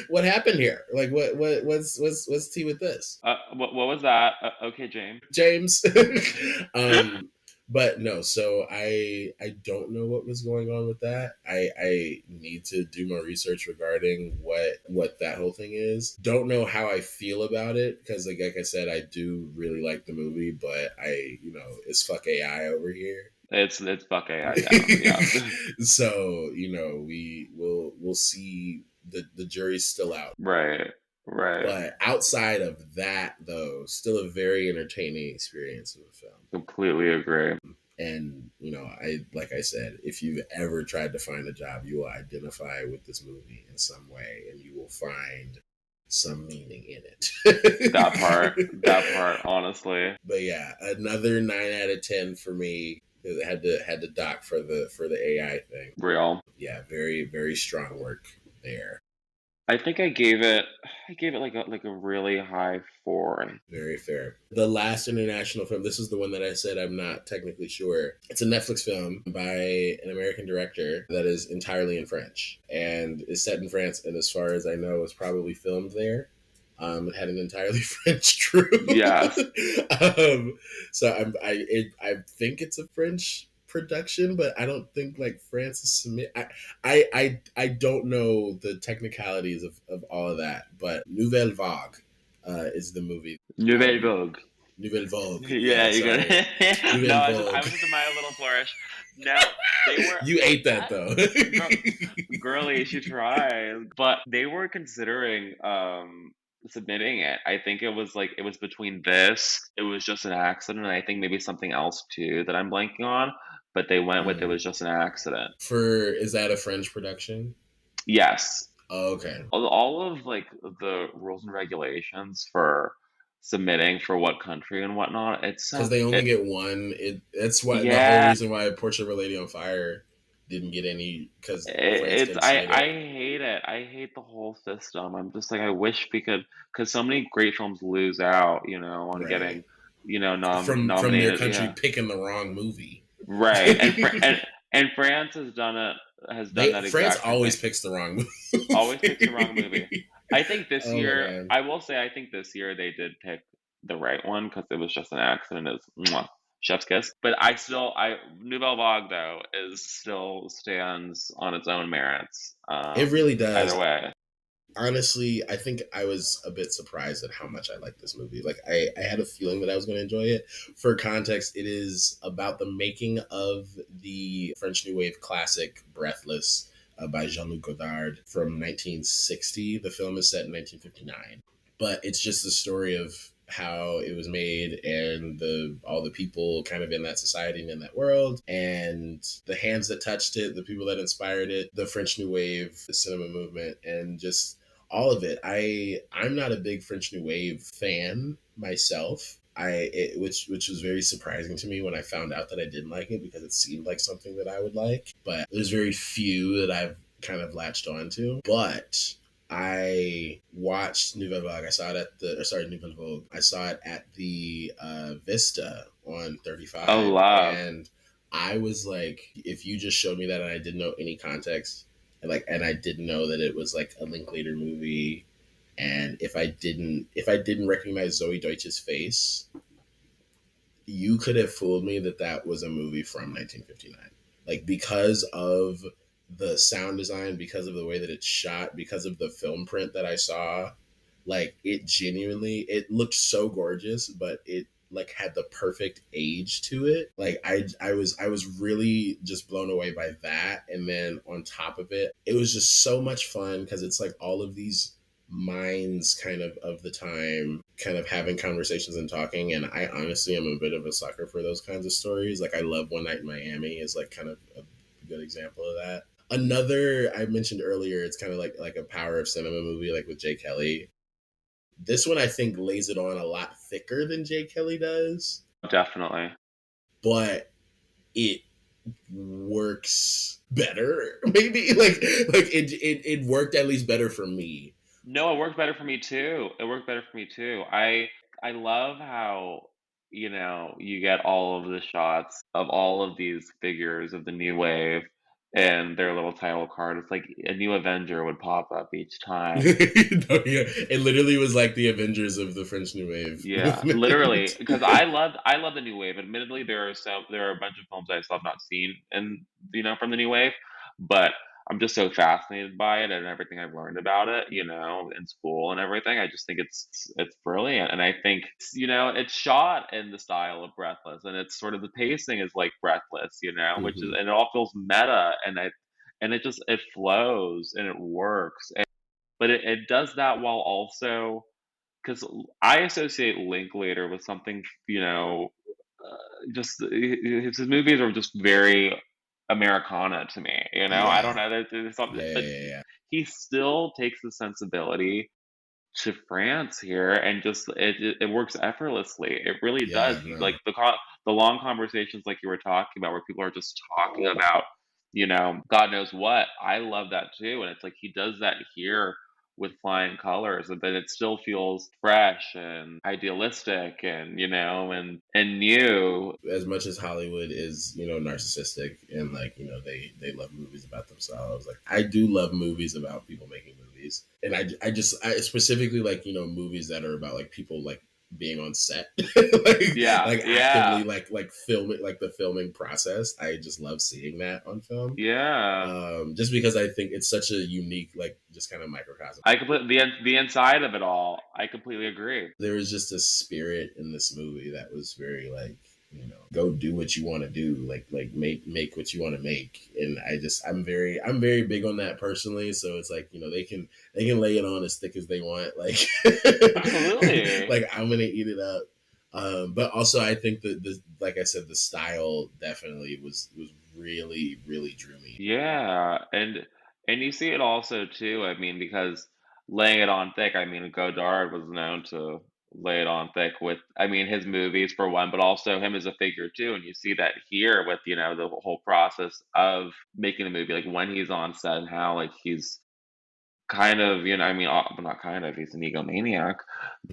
what happened here? Like what's tea with this? What was that? Okay, James. James. um, but no, so I don't know what was going on with that. I need to do more research regarding what that whole thing is. Don't know how I feel about it because like I said, I do really like the movie, but it's fuck AI over here. It's fuck AI. Yeah, yeah. So we'll see. The jury's still out. Right, right. But outside of that, though, still a very entertaining experience of a film. Completely agree. And I like I said, if you've ever tried to find a job, you will identify with this movie in some way, and you will find some meaning in That part, it. honestly. But yeah, another 9 out of 10 for me. It had to dock for the AI thing. Real. Yeah, very very strong work there. I think I gave it like a really high 4. Very fair. The last international film, this is the one that I said I'm not technically sure. It's a Netflix film by an American director that is entirely in French and is set in France. And as far as I know, was probably filmed there. It had an entirely French crew. Yes. So I think it's a French production, but I don't think like France is submit. I don't know the technicalities of all of that, but Nouvelle Vague is the movie. Nouvelle Vague. Nouvelle Vogue. Yeah, Yeah, you got sorry. it. No, Nouvelle I Vogue. was just in my little flourish. No, they were You ate that that though. girl, girly. She tried, but they were considering submitting it. I think it was like it was between this, it was just an accident, and I think maybe something else too that I'm blanking on. But they went with it Mm. was just an accident. Is that a French production? Yes, Oh, okay. all of like the rules and regulations for submitting for what country and whatnot. It's Because so they only it get one. That's why the whole yeah. reason why Portrait of a Lady on Fire didn't get any, because France It's didn't submit I it. hate it. I hate the whole system. I'm just like I wish we could, because so many great films lose out, on Right. getting, From their nominated. country Yeah, picking the wrong movie. right. And France has done it, has done that France exact same thing. always picks the wrong Always picks the wrong movie. movie. I think this Oh year, man. I will say, I think this year they did pick the right one because it was just an accident. It's mwah, chef's kiss. But Nouvelle Vague though is still stands on its own merits. It really Either does. way. Honestly, I think I was a bit surprised at how much I liked this movie. Like, I had a feeling that I was going to enjoy it. For context, it is about the making of the French New Wave classic Breathless by Jean-Luc Godard from 1960. The film is set in 1959. But it's just the story of how it was made and the all the people kind of in that society and in that world, and the hands that touched it, the people that inspired it, the French New Wave, the cinema movement, and just all of it. I'm not a big French New Wave fan myself. Which was very surprising to me when I found out that I didn't like it, because it seemed like something that I would like. But there's very few that I've kind of latched onto. But I watched Nouvelle Vague. I saw it at Nouvelle Vogue. I saw it at the Vista on Oh, 35, love. and I was like, if you just showed me that and I didn't know any context, and I didn't know that it was like a Linklater movie, and if I didn't recognize Zoe Deutsch's face, you could have fooled me that that was a movie from 1959. Like, because of the sound design, because of the way that it's shot, because of the film print that I saw, like, it looked so gorgeous, but it like had the perfect age to it. Like, I was really just blown away by that. And then on top of it, it was just so much fun because it's like all of these minds of the time kind of having conversations and talking. And I honestly am a bit of a sucker for those kinds of stories. Like, I love One Night in Miami is like kind of a good example of that. Another I mentioned earlier, it's kind of like a power of cinema movie, like with Jay Kelly. This one I think lays it on a lot thicker than Jay Kelly does, Definitely. but it works better. Maybe like it worked at least better for me. No, it worked better for me too. It worked better for me too. I love how, you get all of the shots of all of these figures of the new wave and their little title card. It's like a new Avenger would pop up each No, time. yeah, it literally was like the Avengers of the French New Wave Yeah, literally, movement. because I love the new wave. Admittedly, there are a bunch of films I still have not seen, and from the new wave, but I'm just so fascinated by it and everything I've learned about it, in school and everything. I just think it's brilliant, and I think it's shot in the style of Breathless, and it's sort of the pacing is like Breathless, which is Hmm. and it all feels meta, and it flows and it works, but it does that while also because I associate Linklater with something, just his movies are just very Americana to me. I don't Yeah. know. There's something, Yeah, but yeah, yeah, he still takes the sensibility to France here, and just it works effortlessly. It really does. yeah. Like No. the long conversations, like you were talking about, where people are just talking about, God knows what. I love that too, and it's like he does that here with flying colors, but it still feels fresh and idealistic, and and new. As much as Hollywood is, narcissistic and like, they love movies about themselves. Like, I do love movies about people making movies, and I specifically like, movies that are about like people like being on set, Yeah, like yeah, actively like filming, like the filming process. I just love seeing that on film. yeah. Just because I think it's such a unique, like, just kind of microcosm. I completely the inside of it all. I completely agree. There was just a spirit in this movie that was very like go do what you want to do, like make what you want to make. And I'm very big on that personally. So it's like, they can lay it on as thick as they want, like Absolutely. like I'm gonna eat it up. But also I think that like I said, the style definitely was really really drew me. Yeah, and you see it also too, I mean, because laying it on thick, I mean, Godard was known to lay it on thick with, I mean, his movies for one, but also him as a figure too, and you see that here with, the whole process of making a movie, like when he's on set and how, like, he's kind of, I mean, well, not kind of, he's an egomaniac,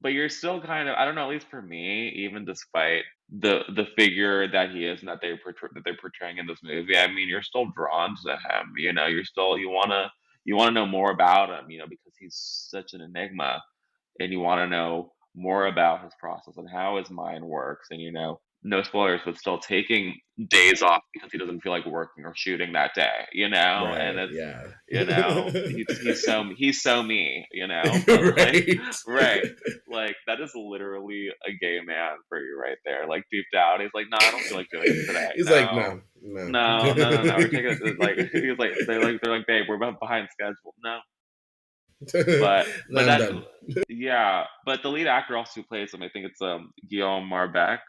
but you're still kind of, I don't know, at least for me, even despite the figure that he is and that they're portraying in this movie, I mean, you're still drawn to him, you're still you wanna know more about him, because he's such an enigma, and you wanna know more about his process and how his mind works, and, no spoilers, but still taking days off because he doesn't feel like working or shooting that day, and Right, it's, yeah. he's so me, but like, Right. right, like that is literally a gay man for you right there. Like deep down, he's like, no, I don't feel like doing it today. He's like, No, no, no. no, no, no, no. We're taking it like he's like they're like, babe, we're behind schedule. No, No, but I'm that, done. yeah, but the lead actor also who plays him, I think it's Guillaume Marbeck.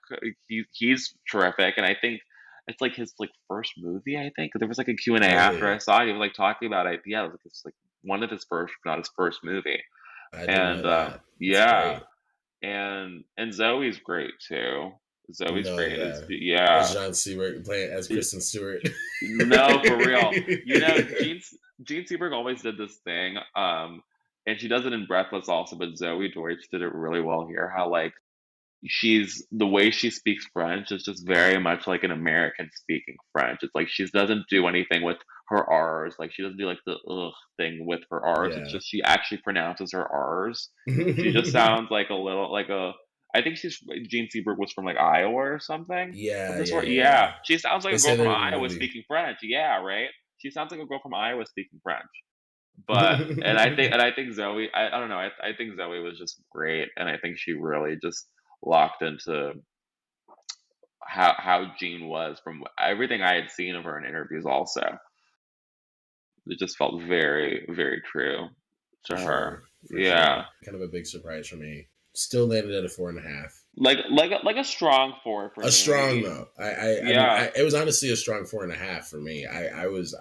He's terrific, and I think it's like his like first movie. I think there was like a Q&A after I Really? saw it. He was like talking about it. Yeah, it was like it's like one of his first, if not his first movie. I didn't know And that. That's yeah, great. and Zoe's great too. Zoe's No, great yeah. as As yeah. John Stewart playing as Kristen Stewart. No, for real. Gene Seberg always did this thing, and she does it in Breathless also, but Zoe Deutsch did it really well here. How like the way she speaks French is just very much like an American speaking French. It's like she doesn't do anything with her R's. Like she doesn't do like the ugh thing with her R's. It's Yeah. just she actually pronounces her R's. She just sounds like a little like a. I think Gene Seberg was from like Iowa or something. Of Yeah, this yeah, sort. yeah, Yeah, yeah. she sounds like They a girl say from that in the Iowa movie. speaking French. Yeah, right. She sounds like a girl from Iowa speaking French. But and I think Zoe. I don't know. I think Zoe was just great, and I think she really just locked into how Jean was from everything I had seen of her in interviews. Also, it just felt very very true to For her. sure. For sure. Yeah, Kind of a big surprise for me. Still landed at a 4.5. like a strong four for A strong me. though. I mean, Yeah, it was honestly a strong 4.5 for me. I was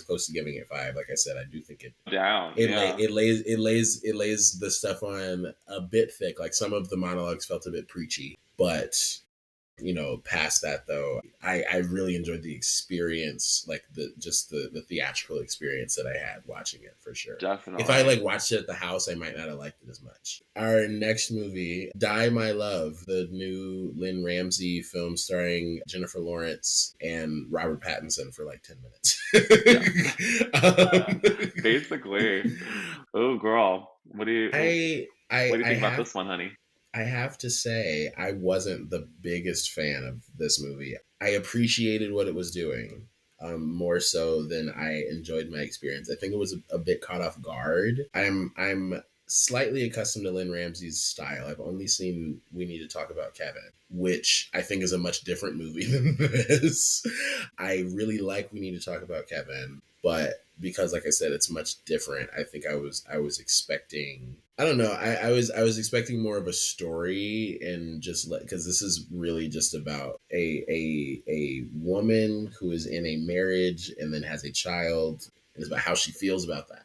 close to giving it 5. Like I said, I do think down. Yeah, it lays the stuff on a bit thick. Like some of the monologues felt a bit preachy, but past that though, I really enjoyed the experience, like the theatrical experience that I had watching it for sure. If I definitely. like watched it at the house, I might not have liked it as much. Our next movie, Die My Love, the new Lynn Ramsey film starring Jennifer Lawrence and Robert Pattinson for like 10 minutes. Yeah, um, basically. Oh, girl, what do you I think about have this one, honey? I have to say, I wasn't the biggest fan of this movie. I appreciated what it was doing, more so than I enjoyed my experience. I think it was a bit caught off guard. I'm slightly accustomed to Lynn Ramsey's style. I've only seen We Need to Talk About Kevin, which I think is a much different movie than this. I really like We Need to Talk About Kevin, but because like I said, it's much different. I think I was expecting, I don't know, I was expecting more of a story, and just because this is really just about a woman who is in a marriage and then has a child, and it's about how she feels about that.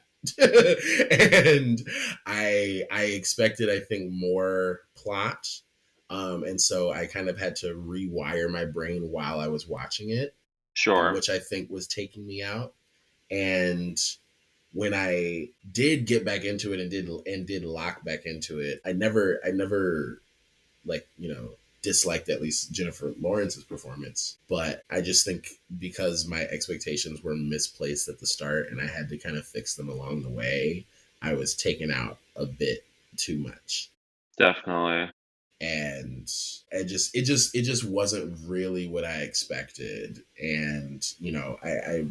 And I expected, I think, more plot. And so I kind of had to rewire my brain while I was watching it, Sure. which I think was taking me out. And when I did get back into it and did lock back into it, I never like disliked at least Jennifer Lawrence's performance, but I just think because my expectations were misplaced at the start and I had to kind of fix them along the way, I was taken out a bit too much. Definitely. And it just wasn't really what I expected. And I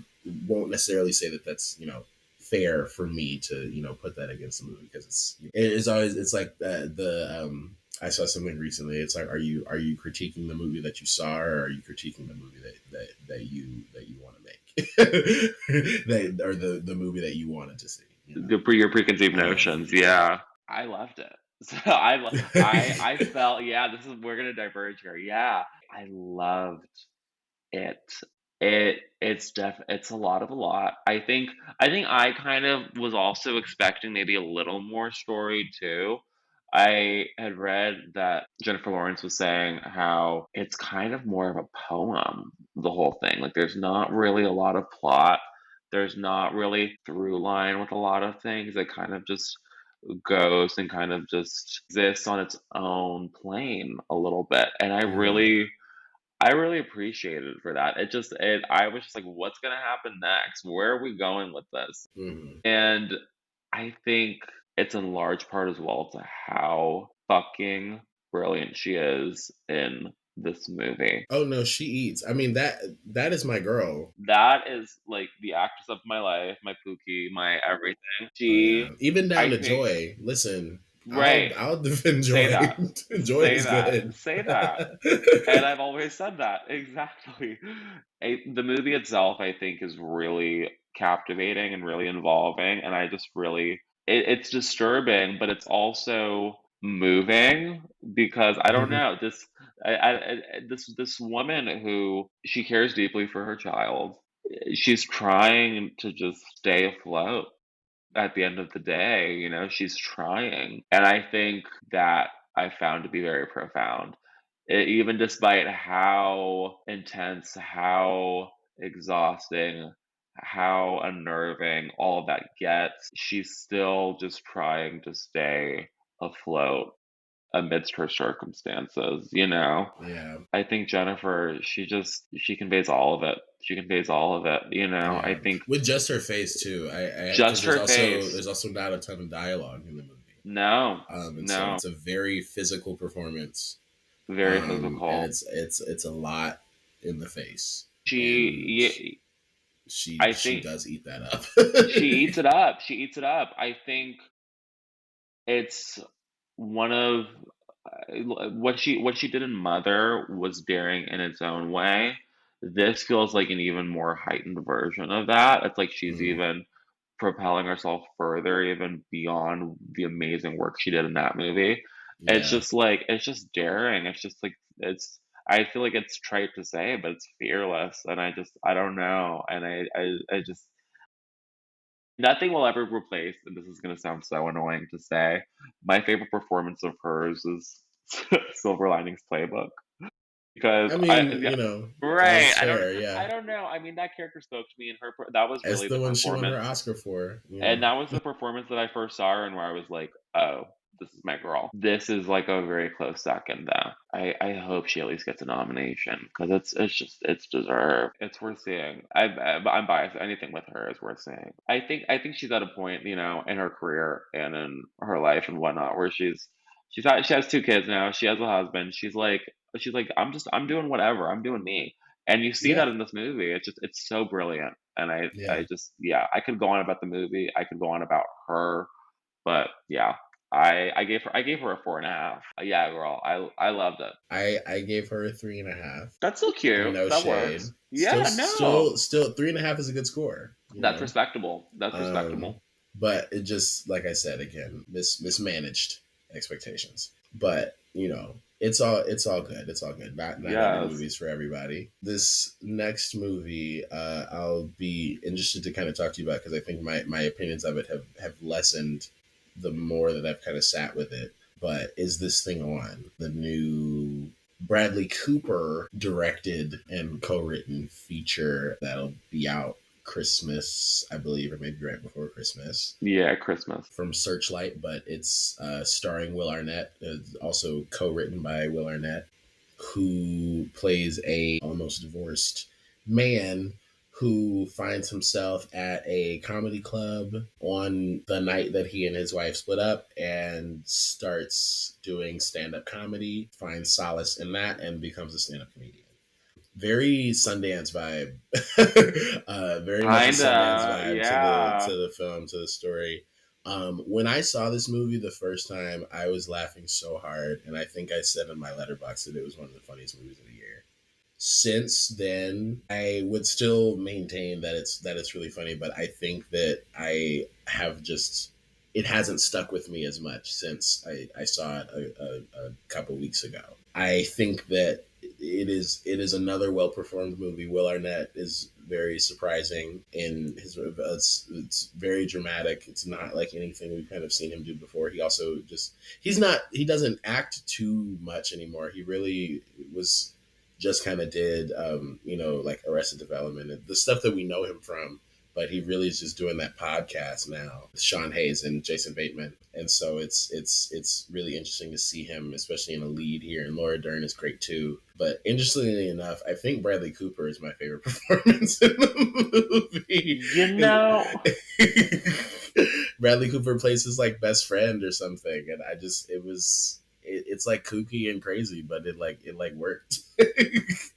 won't necessarily say that that's fair for me to put that against the movie, because it's always, it's like the I saw something recently. It's like, are you critiquing the movie that you saw, or are you critiquing the movie that you want to make, that or the movie that you wanted to see? Your preconceived notions. Yeah. Yeah, I loved it. So I felt, yeah. This is, we're gonna diverge here. Yeah, I loved it. It's a lot of a lot. I think I kind of was also expecting maybe a little more story too. I had read that Jennifer Lawrence was saying how it's kind of more of a poem, the whole thing. Like there's not really a lot of plot. There's not really through line with a lot of things. It kind of just goes and kind of just exists on its own plane a little bit. And Mm-hmm. I really appreciated it for that. I was just like, what's gonna happen next? Where are we going with this? Mm-hmm. And I think it's in large part as well to how fucking brilliant she is in this movie. Oh no, she eats. I mean, that is my girl. That is like the actress of my life, my Pookie, my everything. Oh yeah, even down I to think, Joy. Listen, right, I'll defend say Joy. that, Joy is good. say that. And I've always said that, exactly. The movie itself, I think, is really captivating and really involving, and I just really it's disturbing, but it's also moving because I don't Mhm. know, this woman who she cares deeply for her child. She's trying to just stay afloat at the end of the day, she's trying. And I think that I found to be very profound. Even despite how intense, how exhausting, how unnerving all of that gets, she's still just trying to stay afloat amidst her circumstances. Yeah, I think Jennifer, she conveys all of it. She conveys all of it. I yeah. think With just her face too. I because just her there's face. also not a ton of dialogue in the movie. No, And so no, it's a very physical performance. very And physical. it's a lot in the face, and She, I she think does eat that up. she eats it up. She eats it up. I think it's one of what she did in Mother was daring in its own way. This feels like an even more heightened version of that. It's like she's Mm, even propelling herself further, even beyond the amazing work she did in that movie. yeah, It's just daring. It's just like I feel like it's trite to say, but it's fearless, and I don't know, and I just nothing will ever replace. And this is gonna sound so annoying to say. My favorite performance of hers is Silver Linings Playbook because I I mean, yeah, right. that's fair. Yeah, I don't know. I mean, that character spoke to me, and that was that's really the the one she won her performance. Oscar for. And that was the performance that I first saw her in where I was like, "Oh, this is my girl." This is like a very close second, though. I hope she at least gets a nomination because it's deserved. It's worth seeing. I'm biased. Anything with her is worth seeing. I think she's at a point, in her career and in her life and whatnot, where she has two kids now. She has a husband. She's like I'm doing whatever. I'm doing me. And you see Yeah, that in this movie. It's so brilliant. And I yeah. just, yeah, I could go on about the movie. I could go on about her, but yeah, I gave her a 4.5. Yeah, girl, I loved it. I gave her a 3.5. That's so cute. No That shade. works. Yeah, no, Still 3.5 is a good score. that's respectable. That's Um, respectable. but it just, like I said again, mismanaged expectations. But it's all good. It's all good. Not every Yes. movie's for everybody. This next movie, I'll be interested to kind of talk to you about because I think my opinions of it have lessened the more that I've kind of sat with it. But Is This Thing On? The new Bradley Cooper directed and co-written feature that'll be out Christmas, I believe, or maybe right before Christmas, Yeah, Christmas. from Searchlight, but it's starring Will Arnett, also co-written by Will Arnett, who plays a almost divorced man who finds himself at a comedy club on the night that he and his wife split up and starts doing stand-up comedy, finds solace in that, and becomes a stand-up comedian. Very Sundance vibe. Very much a Sundance Kinda. vibe to Yeah. the film, to the story. When I saw this movie the first time, I was laughing so hard, and I think I said in my letterbox that it was one of the funniest movies of the year. Since then, I would still maintain that it's really funny, but I think that I have just it hasn't stuck with me as much since I saw it a couple weeks ago. I think that it is another well performed movie. Will Arnett is very surprising in his it's very dramatic. It's not like anything we've kind of seen him do before. He also just he doesn't act too much anymore. He really was just kind of did like Arrested Development and the stuff that we know him from, but he really is just doing that podcast now with Sean Hayes and Jason Bateman. And so it's really interesting to see him, especially in a lead here. And Laura Dern is great too. But interestingly enough, I think Bradley Cooper is my favorite performance in the movie. You know, Bradley Cooper plays his like best friend or something, and it's like kooky and crazy, but it worked.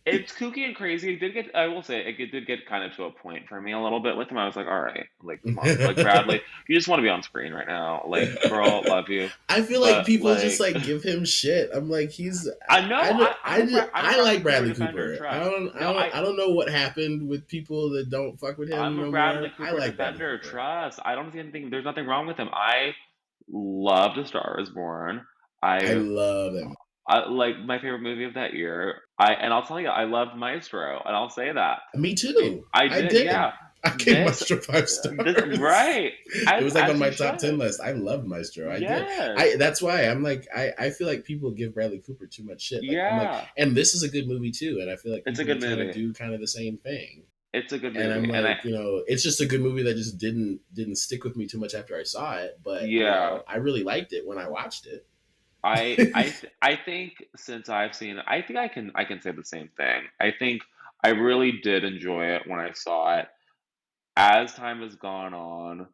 it's kooky and crazy. It did get, I will say, it did get kind of to a point for me a little bit with him. I was like, all right, like, come on, like Bradley, you just want to be on screen right now. Like, girl, love you. I feel like But people just like, like give him shit. I'm like, he's I know, I'm I a like Bradley Bradley Cooper defender, Cooper. trust. No, I don't know what happened with people that don't fuck with him I'm a no Bradley more. I Cooper like Bradley defender, Cooper. trust. I don't see anything, there's nothing wrong with him. I loved A Star Is Born. I I love him. like my favorite movie of that year. And I'll tell you, I loved Maestro, and I'll say that. Me too. I I did, did. yeah. I gave This, Maestro five this, stars. right? It was like on As my you top 10 should. list. I love Maestro. I did. Yes. I That's why I'm like I feel like people give Bradley Cooper too much shit. Like I'm like, Yeah. and this is a good movie too. And I feel like It's a people are good trying to movie. do kind of the same thing. It's a good And I'm movie, and like, it's just a good movie that just didn't stick with me too much after I saw it. But yeah. I really liked it when I watched it. I think since I've seen, I think I can say the same thing. I think I really did enjoy it when I saw it. As time has gone on,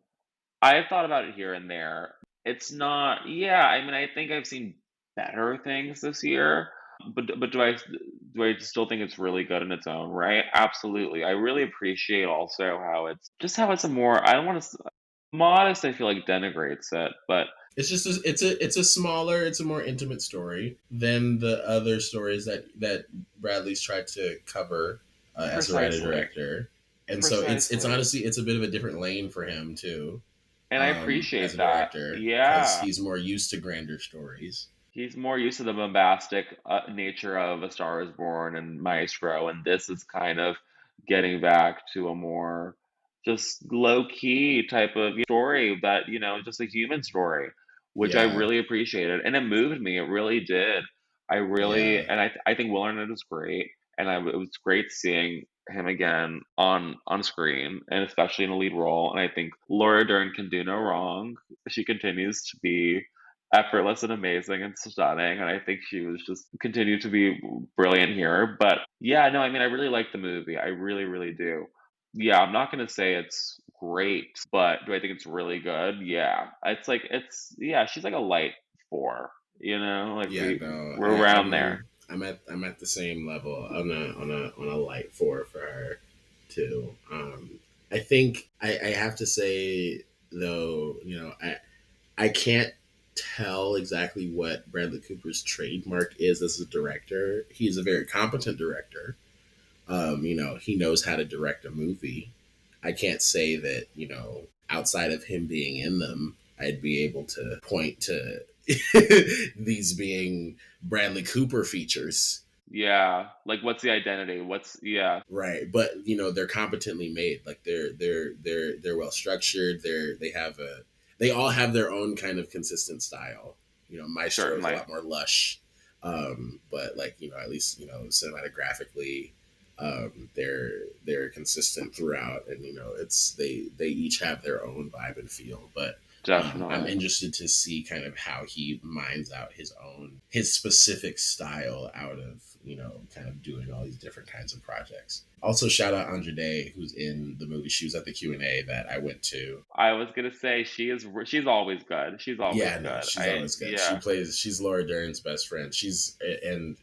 I've thought about it here and there. It's not, yeah, I mean, I think I've seen better things this year, but do I still think it's really good in its own right? Absolutely. I really appreciate also how it's a more, I don't want to, modest, I feel like denigrates it, but It's just it's a smaller, it's a more intimate story than the other stories that Bradley's tried to cover as a writer precisely, director. And so it's precisely. honestly it's a bit of a different lane for him too, And I as appreciate a that. director because Yeah. he's more used to grander stories. He's more used to the bombastic nature of A Star Is Born and Maestro, and this is kind of getting back to a more just low key type of story that, just a human story, which I Yeah, really appreciated. And it moved me. It really did. I really, yeah, and I think Will Arnett is great. And it was great seeing him again on screen, and especially in a lead role. And I think Laura Dern can do no wrong. She continues to be effortless and amazing and stunning, and I think she was just continued to be brilliant here. But yeah, no, I mean, I really like the movie. I really, really do. Yeah, I'm not gonna say it's great, but do I think it's really good? Yeah, yeah, she's like a light four. Like yeah. No, we're around there. I'm at the same level on a light four for her too. I think I have to say though, I can't tell exactly what Bradley Cooper's trademark is as a director. He's a very competent director. He knows how to direct a movie. I can't say that, outside of him being in them, I'd be able to point to these being Bradley Cooper features. Yeah, like what's the identity? Yeah, Right. But, they're competently made. Like they're well structured. They all have their own kind of consistent style. Maestro is a certainly. lot more lush. But like, at least, cinematographically, they're consistent throughout, and they each have their own vibe and feel. But I'm Definitely. interested to see kind of how he mines out his specific style out of kind of doing all these different kinds of projects. Also, shout out Andra Day, who's in the movie. She was at the Q&A that I went to. I was gonna say she's always good. She's always Yeah, no, good. she's always good. Yeah, She's Laura Dern's best friend. And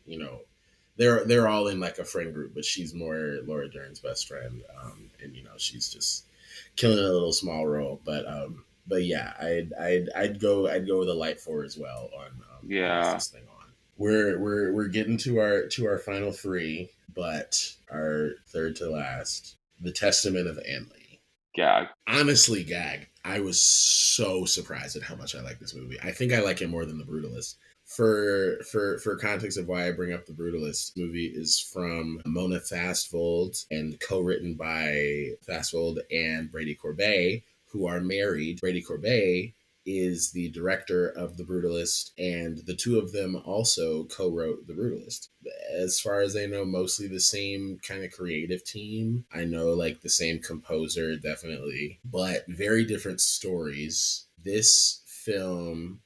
they're all in like a friend group, but she's more Laura Dern's best friend. And she's just killing a little small role. But But yeah, I'd go with a light four as well on pass Yeah, this thing on. We're getting to our final three, but our third to last, The Testament of Anne-Lee. yeah. Honestly, gag. I was so surprised at how much I like this movie. I think I like it more than The Brutalist. For context of why I bring up The Brutalist, movie is from Mona Fastvold and co-written by Fastvold and Brady Corbet, who are married. Brady Corbet is the director of The Brutalist, and the two of them also co-wrote The Brutalist. As far as I know, mostly the same kind of creative team. I know like the same composer, definitely, but very different stories. This film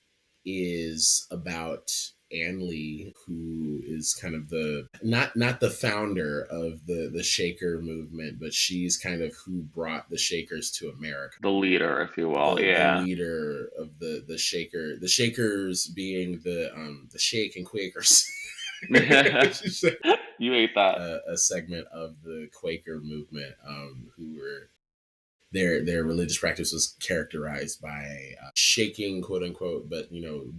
is about Anne Lee, who is kind of the not the founder of the Shaker movement, but she's kind of who brought the Shakers to America. The leader, if you will. The Yeah. leader of the Shakers being the Shake and Quakers. Which is You ate that. a segment of the Quaker movement, who were their religious practice was characterized by shaking, quote unquote, but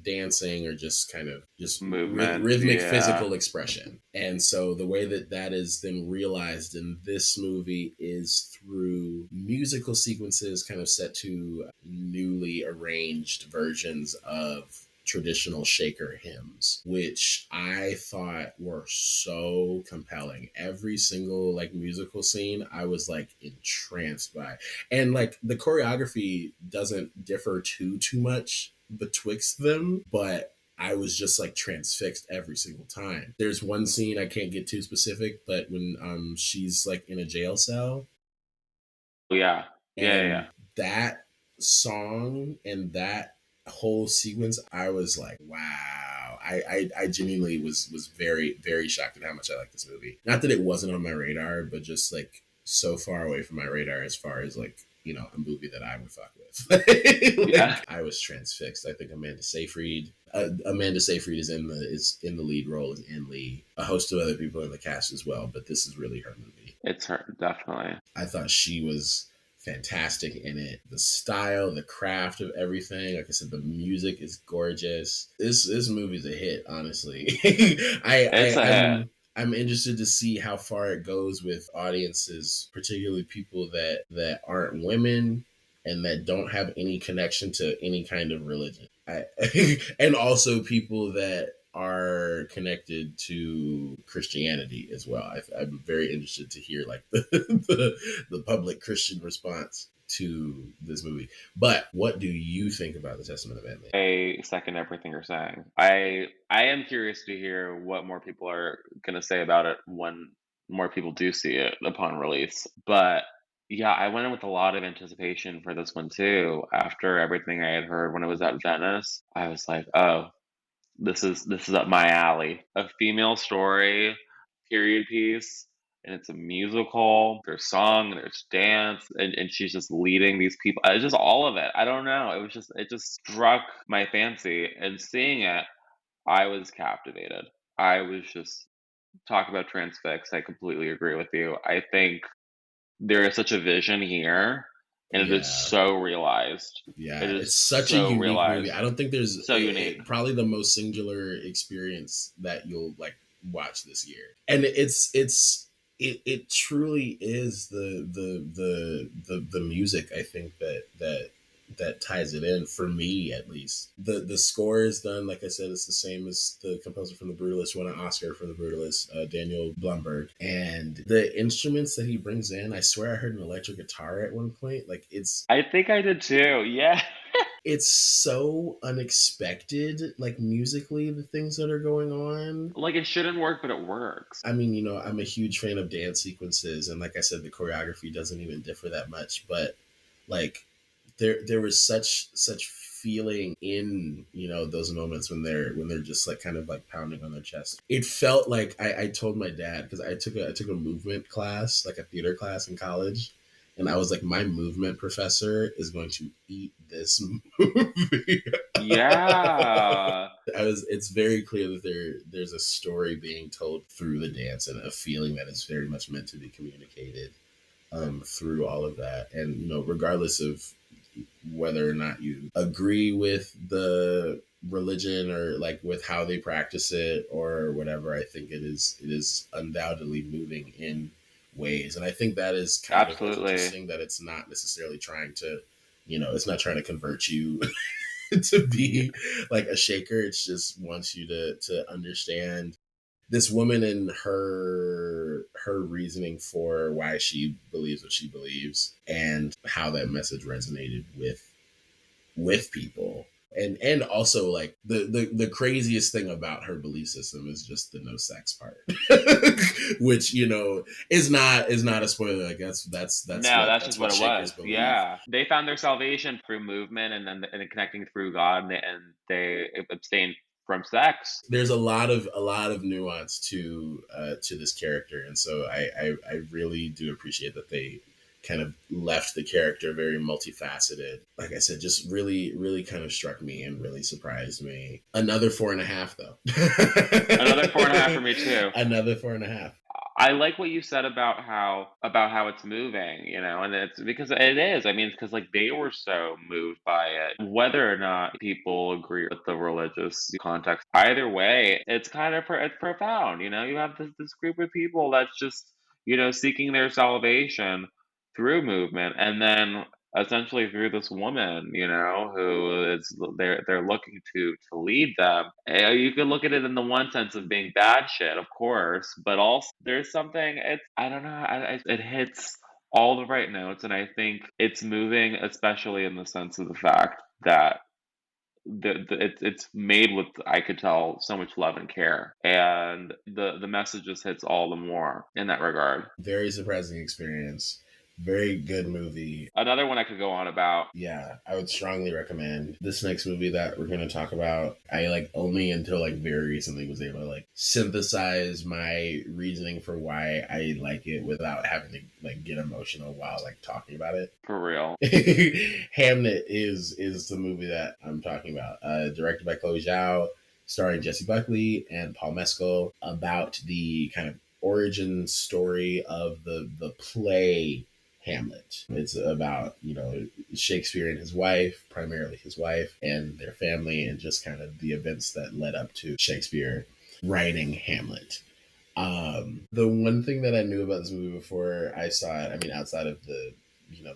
dancing or just kind of just Movement. rhythmic Yeah. physical expression. And so the way that that is then realized in this movie is through musical sequences kind of set to newly arranged versions of traditional Shaker hymns, which I thought were so compelling. Every single like musical scene I was like entranced by. And like the choreography doesn't differ too much betwixt them, but I was just like transfixed every single time. There's one scene, I can't get too specific, but when she's like in a jail cell, Yeah. Yeah. and Yeah. that song and that whole sequence, I was like, wow. I genuinely was very, very shocked at how much I like this movie. Not that it wasn't on my radar, but just like so far away from my radar as far as like, a movie that I would fuck with. Yeah. Like I was transfixed. I think Amanda Seyfried is in the lead role as Anne Lee. A host of other people in the cast as well, but this is really her movie. It's her, definitely. I thought she was fantastic in it. The style, the craft of everything. Like I said, the music is gorgeous. This movie's a hit, honestly. It's a hit. I'm interested to see how far it goes with audiences, particularly people that aren't women and that don't have any connection to any kind of religion. And also people that are connected to Christianity as well. I'm very interested to hear like the public Christian response to this movie. But what do you think about the Testament of Anne? I second everything you're saying. I am curious to hear what more people are gonna say about it when more people do see it upon release. But yeah, I went in with a lot of anticipation for this one too. After everything I had heard when it was at Venice, I was like, oh, this is up my alley. A female story, period piece, and it's a musical. There's song, there's dance, and she's just leading these people. It's just all of it. I don't know. It just struck my fancy, and seeing it, I was captivated. I was just talk about transfixed. I completely agree with you. I think there is such a vision here, and it is Yeah. so realized. It Yeah, is it's such a so unique movie. realized, I don't think there's so unique. probably the most singular experience that you'll like watch this year, and it truly is the music. I think that ties it in for me at least. The score is done, like I said, it's the same as the composer from The Brutalist, won an Oscar for The Brutalist, Daniel Blumberg. And the instruments that he brings in, I swear I heard an electric guitar at one point. Like I think I did too. Yeah. it's so unexpected, like musically, the things that are going on. Like it shouldn't work, but it works. I mean, I'm a huge fan of dance sequences, and like I said, the choreography doesn't even differ that much. But like, there was such feeling in those moments when they're just like kind of like pounding on their chest. It felt like I told my dad, because I took a movement class, like a theater class in college, and I was like, my movement professor is going to eat this movie. Yeah. It's very clear that there's a story being told through the dance and a feeling that is very much meant to be communicated through all of that. And regardless of whether or not you agree with the religion or like with how they practice it or whatever. I think it is undoubtedly moving in ways, and I think that is kind of what's Absolutely. interesting, that it's not necessarily trying to, it's not trying to convert you to be like a shaker. It's just wants you to understand this woman and her reasoning for why she believes what she believes, and how that message resonated with people. And also, like, the craziest thing about her belief system is just the no sex part, which is not a spoiler. Like, that's No, what that's that's just what what it Shakers was. believe. Yeah. They found their salvation through movement and connecting through God, and they abstained from sex. There's a lot of nuance to this character, and so I really do appreciate that they kind of left the character very multifaceted. Like I said, just really really kind of struck me and really surprised me. Another 4.5 though. Another 4.5 for me too. Another 4.5. I like what you said about how it's moving, and it's because it is. I mean, it's because like they were so moved by it, whether or not people agree with the religious context. Either way, it's kind of it's profound. You have this group of people that's just seeking their salvation through movement, and then essentially through this woman, who is they're looking to lead them. You could look at it in the one sense of being bad shit, of course, but also there's something. It's I don't know. It hits all the right notes, and I think it's moving, especially in the sense of the fact that it's made with, I could tell, so much love and care, and the message just hits all the more in that regard. Very surprising experience. Very good movie. Another one I could go on about. Yeah, I would strongly recommend this next movie that we're going to talk about. I like only until like very recently was able to like synthesize my reasoning for why I like it without having to like get emotional while like talking about it. For real. Hamnet is the movie that I'm talking about. Directed by Chloe Zhao, starring Jesse Buckley and Paul Mescal, about the kind of origin story of the play Hamlet. It's about, Shakespeare and his wife, primarily his wife, and their family, and just kind of the events that led up to Shakespeare writing Hamlet. The one thing that I knew about this movie before I saw it, I mean, outside of the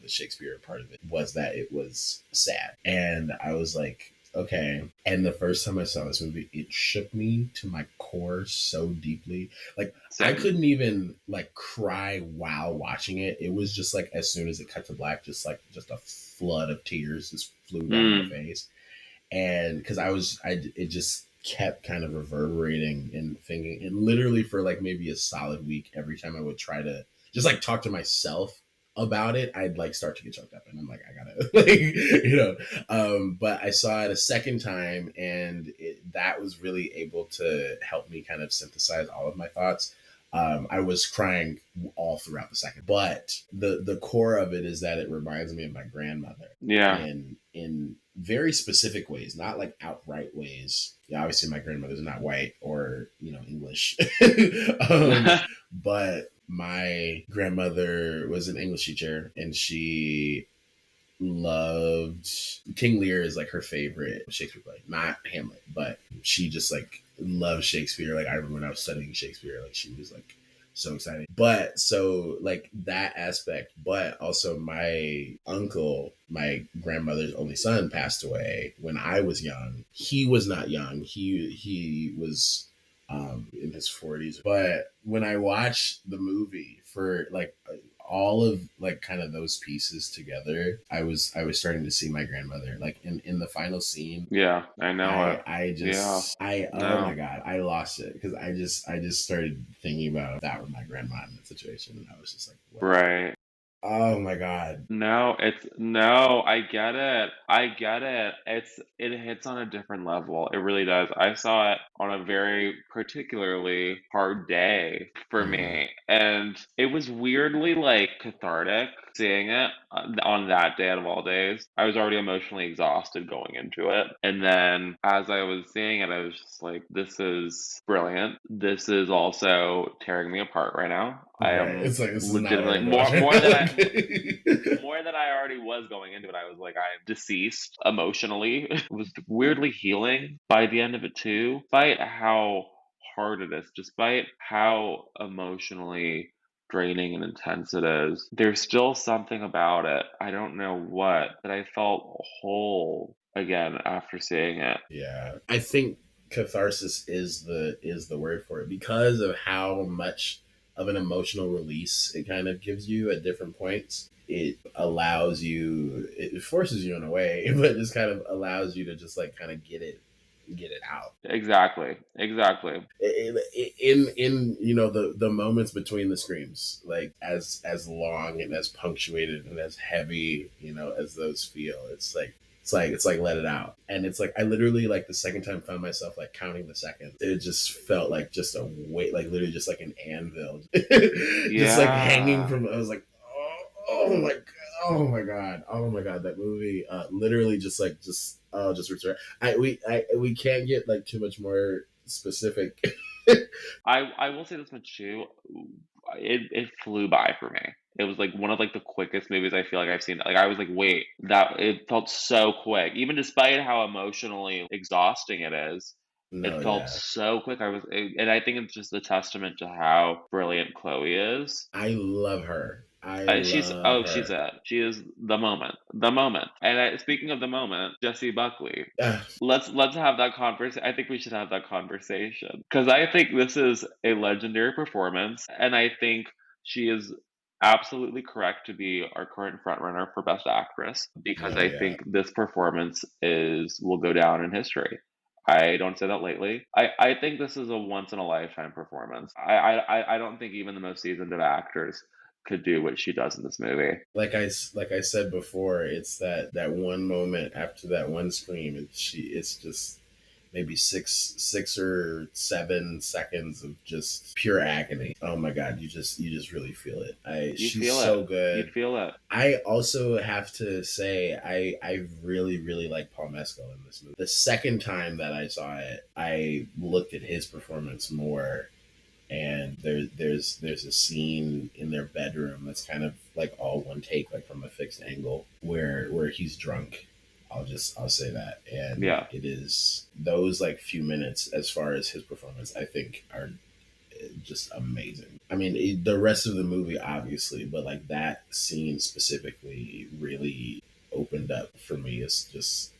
Shakespeare part of it, was that it was sad. And I was like, okay. And the first time I saw this movie, it shook me to my core so deeply. Like, I Same. couldn't even like cry while watching it. It was just like, as soon as it cut to black, just a flood of tears just flew down my Mm, face. And because it just kept kind of reverberating and thinking, and literally for like maybe a solid week, every time I would try to just like talk to myself about it, I'd like start to get choked up, and I'm like, I gotta like, but I saw it a second time, and that was really able to help me kind of synthesize all of my thoughts. I was crying all throughout the second, but the core of it is that it reminds me of my grandmother yeah. in very specific ways, not like outright ways. Yeah, obviously my grandmother's not white or English, um, but my grandmother was an English teacher, and she loved King Lear is like her favorite Shakespeare play, not Hamlet, but she just like loves Shakespeare. Like, I remember when I was studying Shakespeare, like she was like so excited. But so like that aspect, but also my uncle, my grandmother's only son, passed away when I was young. He was not young. He was in his 40s. But when I watched the movie for like all of like kind of those pieces together, I was starting to see my grandmother like in the final scene. Yeah, I know it. I Yeah. just I oh my No. god, I lost it because I just started thinking about that with my grandma in that situation, and I was just like, what? Right. Oh my god. No, no, I get it. I get it. It hits on a different level. It really does. I saw it on a very particularly hard day for Mm. me, and it was weirdly like cathartic. seeing it on that day out of all days. I was already emotionally exhausted going into it. And then as I was seeing it, I was just like, this is brilliant. This is also tearing me apart right now. I Right. am It's like, this is not what legitimately I'm watching. Okay. more than I already was going into it. I was like, I'm deceased emotionally. It was weirdly healing by the end of it too. Despite how hard it is, despite how emotionally draining and intense it is, there's still something about it. I don't know what, that I felt whole again after seeing it. Yeah. I think catharsis is the word for it because of how much of an emotional release it kind of gives you at different points. It allows you, it forces you in a way, but it just kind of allows you to just like kind of get it out. Exactly. Exactly. In you know the moments between the screams, like as long and as punctuated and as heavy, you know, as those feel, it's like let it out. And it's like I literally, like, the second time found myself like counting the seconds. It just felt like just a weight, like literally just like an anvil just like hanging Yeah. from. I was like, oh my god, oh my god, oh my god, that movie literally just like just return. We can't get like too much more specific. I will say this much too. It flew by for me. It was like one of like the quickest movies I feel like I've seen. Like I was like, wait, that it felt so quick. Even despite how emotionally exhausting it is, No, it felt yeah, so quick. And I think it's just a testament to how brilliant Chloe is. I love her. I love She's her. it. She is the moment, the moment. And speaking of the moment, Jessie Buckley. Ah, Let's have that conversation. I think we should have that conversation because I think this is a legendary performance, and I think she is absolutely correct to be our current frontrunner for Best Actress because no, I yeah. think this performance is will go down in history. I don't say that lightly. I think this is a once in a lifetime performance. I don't think even the most seasoned of actors could do what she does in this movie. Like I said before, it's that one moment after that one scream, and it's just maybe six or 7 seconds of just pure agony. Oh my god, you just really feel it. I You She's feel it. so You good. feel it. I also have to say I really really like Paul Mescal in this movie. The second time that I saw it, I looked at his performance more, and there's a scene in their bedroom that's kind of like all one take, like from a fixed angle, where he's drunk. I'll say that, and Yeah. it is those like few minutes as far as his performance, I think, are just amazing. I mean, the rest of the movie obviously, but like that scene specifically really opened up for me. It's just,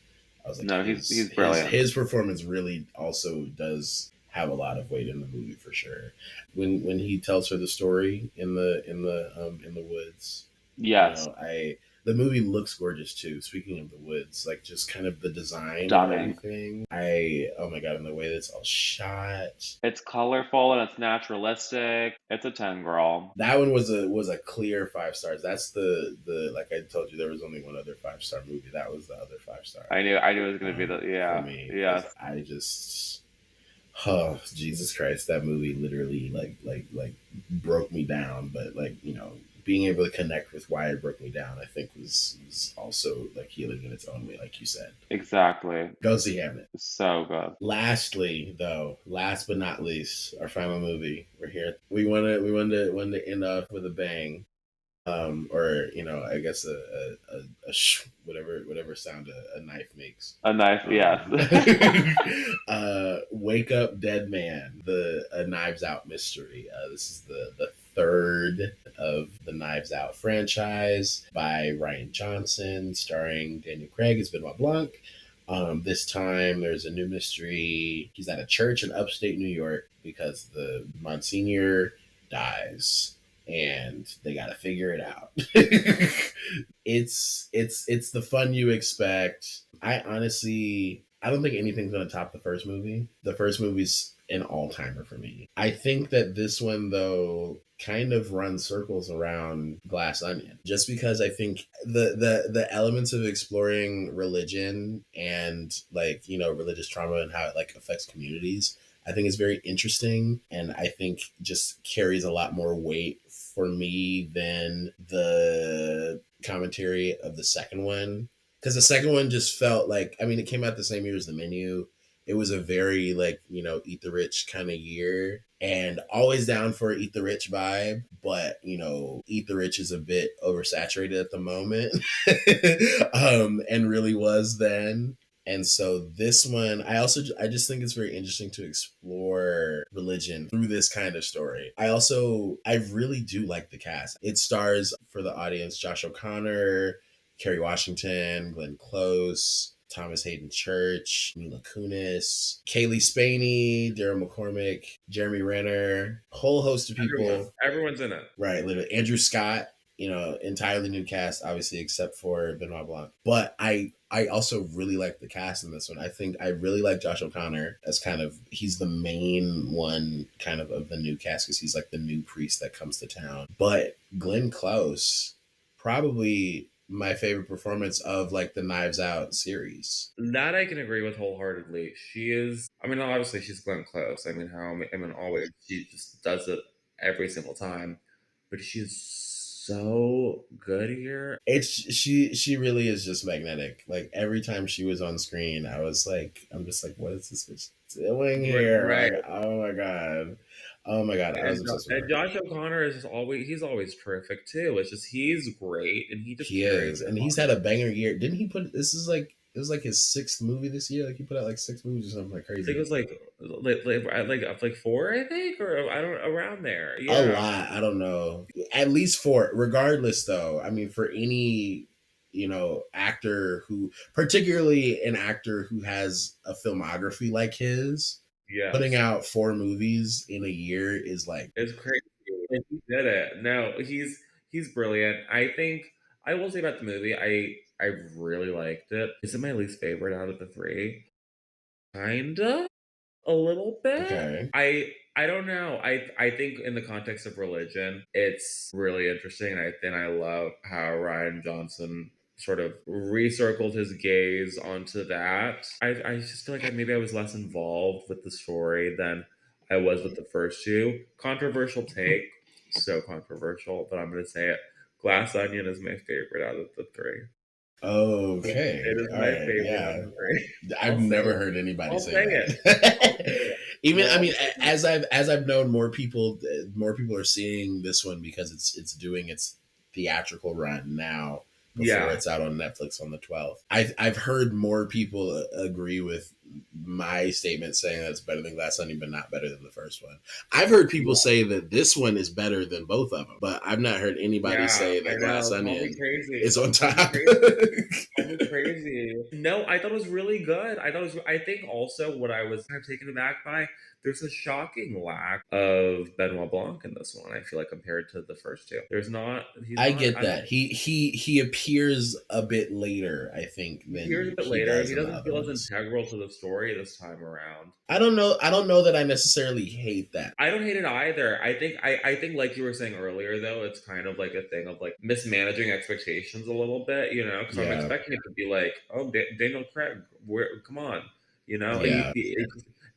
I was like, No, he's brilliant. his performance really also does have a lot of weight in the movie for sure. When he tells her the story in the woods, you Yes, know, I the movie looks gorgeous too. Speaking of the woods, like just kind of the design of stunning. everything. I Oh my god, and the way that's all shot. It's colorful and it's naturalistic. It's a 10, girl. That one was a clear 5 stars. That's the like I told you, there was only one other 5 star movie. That was the other 5 star I knew it was gonna be the for yeah, me, because yes. I just, oh Jesus Christ, that movie literally like broke me down. But like, you know, being able to connect with why it broke me down, I think was also like healing in its own way, like you said. Exactly. Go see Hamnet. So good. Lastly, though, last but not least, our final movie. We're here. Want to end off with a bang, or you know, I guess whatever sound a knife makes. A knife, yes. Um, Wake Up Dead Man, the Knives Out mystery. This is the third of the Knives Out franchise by Ryan Johnson, starring Daniel Craig as Benoit Blanc. This time there's a new mystery. He's at a church in upstate New York because the Monsignor dies, and they got to figure it out. It's the fun you expect. I don't think anything's gonna top the first movie. The first movie's an all timer for me. I think that this one, though, kind of runs circles around Glass Onion, just because I think the elements of exploring religion and, like, you know, religious trauma and how it like affects communities, I think it's very interesting, and I think just carries a lot more weight for me than the commentary of the second one. Because the second one just felt like, I mean, it came out the same year as the menu. It was a very like, you know, eat the rich kind of year, and always down for eat the rich vibe, but you know, eat the rich is a bit oversaturated at the moment. And really was then. And so this one, I just think it's very interesting to explore religion through this kind of story. I really do like the cast. It stars, for the audience, Josh O'Connor, Kerry Washington, Glenn Close, Thomas Hayden Church, Mila Kunis, Kaylee Spaney, Daryl McCormick, Jeremy Renner, whole host of people. Everyone's in it. Right, literally. Andrew Scott, you know, entirely new cast, obviously, except for Benoit Blanc. But I also really like the cast in this one. I think I really like Josh O'Connor as kind of, he's the main one kind of the new cast, because he's like the new priest that comes to town. But Glenn Close, probably my favorite performance of like the Knives Out series. That I can agree with wholeheartedly. She is, I mean, obviously she's Glenn Close. I mean, always, she just does it every single time. But she's so good here. It's she really is just magnetic. Like every time she was on screen, I'm just like, what is this bitch doing here? Right. Like, oh my god. Oh my god, I was obsessed with her. And Josh O'Connor is just he's always terrific too. It's just he's great, and he just He carries is, it and he's had a banger year. Didn't he put? This is like, it was like his sixth movie this year. Like he put out like 6 movies or something like I think crazy. it was like 4, I think, or I don't, around there. A Yeah, lot. I don't know. At least 4. Regardless, though, I mean, for any, you know, actor who, particularly an actor who has a filmography like his, yeah, putting out 4 movies in a year is like, it's crazy. And he did it. No, he's brilliant. I think I will say about the movie, I really liked it. Is it my least favorite out of the 3? Kinda. A little bit. okay. I don't know. I think in the context of religion, it's really interesting. And I love how Ryan Johnson sort of recircled his gaze onto that. I just feel like maybe I was less involved with the story than I was with the first two. Controversial take, so controversial, but I'm gonna say it. Glass Onion is my favorite out of the 3. Okay. It is All my right. favorite out Yeah. of the 3. I've I'll say never it. heard anybody I'll say say it. I'll say that. it. Even, I Well, mean, as I've known, more people are seeing this one because it's doing its theatrical run now before yeah. it's out on Netflix on the 12th. I've heard more people agree with my statement saying that it's better than Glass Onion, but not better than the first one. I've heard people say that this one is better than both of them, but I've not heard anybody Yeah, say I that Glass know. Call me Onion crazy. is on Call me top. crazy. Call me crazy. No, I thought it was really good. I think also what I was kind of taken aback by, there's a shocking lack of Benoit Blanc in this one, I feel like, compared to the first two. There's not, he's I not, get I don't, that. He appears a bit later, I think, he appears a than bit he later. does He in the doesn't other feel as ones. integral to the story this time around. I don't know. I don't know that I necessarily hate that. I don't hate it either. I think like you were saying earlier though, it's kind of like a thing of like mismanaging expectations a little bit, you know, because I'm Yeah. expecting it to be like, oh, Daniel Craig, come on, you know, and Yeah.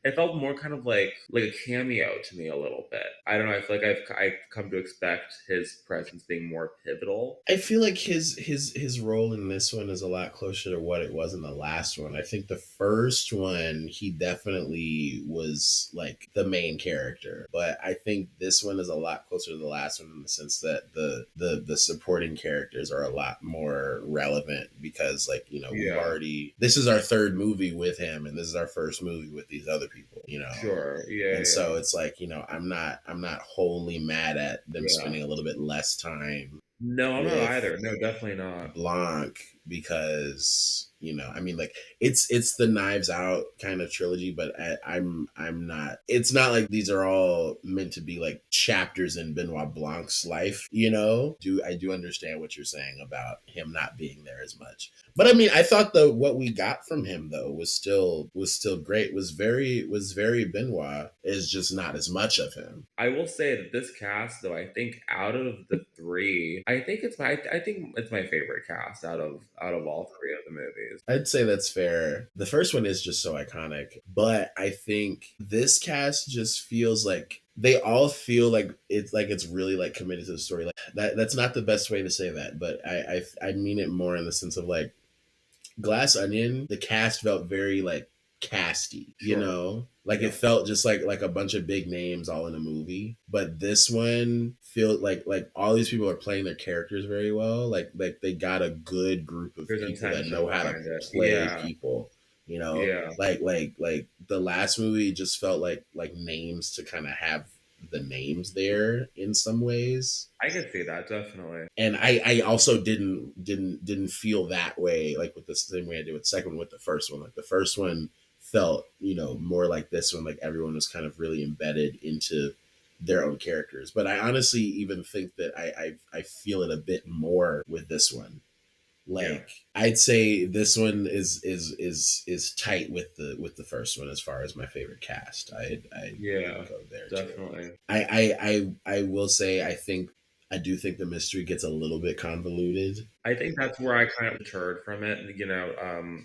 it felt more kind of like a cameo to me a little bit. I don't know. I feel like I've come to expect his presence being more pivotal. I feel like his role in this one is a lot closer to what it was in the last one. I think the first one he definitely was like the main character, but I think this one is a lot closer to the last one in the sense that the supporting characters are a lot more relevant because, like, you know, we've Yeah. already, this is our third movie with him and this is our first movie with these other people, you know. Sure. Yeah. And so it's like, you know, I'm not wholly mad at them Yeah. spending a little bit less time No, I'm not with either. No, definitely not. Blanc because, you know, I mean, like it's the Knives Out kind of trilogy, but I'm not. It's not like these are all meant to be like chapters in Benoit Blanc's life. You know, I do understand what you're saying about him not being there as much. But I mean, I thought what we got from him though was still great. Was very Benoit. Is just not as much of him. I will say that this cast, though, I think out of the 3, I think it's my favorite cast out of all 3 of the movies. movies. I'd say that's fair. The first one is just so iconic, but I think this cast just feels like they all feel like it's really like committed to the story. Like that's not the best way to say that, but I mean it more in the sense of like Glass Onion, the cast felt very like casty, you Sure. know? Like Yeah. it felt just like a bunch of big names all in a movie. But this one felt like all these people are playing their characters very well. Like they got a good group of There's people that intention know how to behind it. play Yeah. people. You know, Yeah. like the last movie just felt like names to kind of have the names there in some ways. I can see that, definitely. And I also didn't feel that way like with the same way I did with the second one with the first one. Like the first one felt, you know, more like this one, like everyone was kind of really embedded into their own characters. But I honestly even think that I feel it a bit more with this one. Like I'd say this one is tight with the first one as far as my favorite cast. I Yeah, go there definitely. too. I will say I do think the mystery gets a little bit convoluted. I think that's where I kind of deterred from it,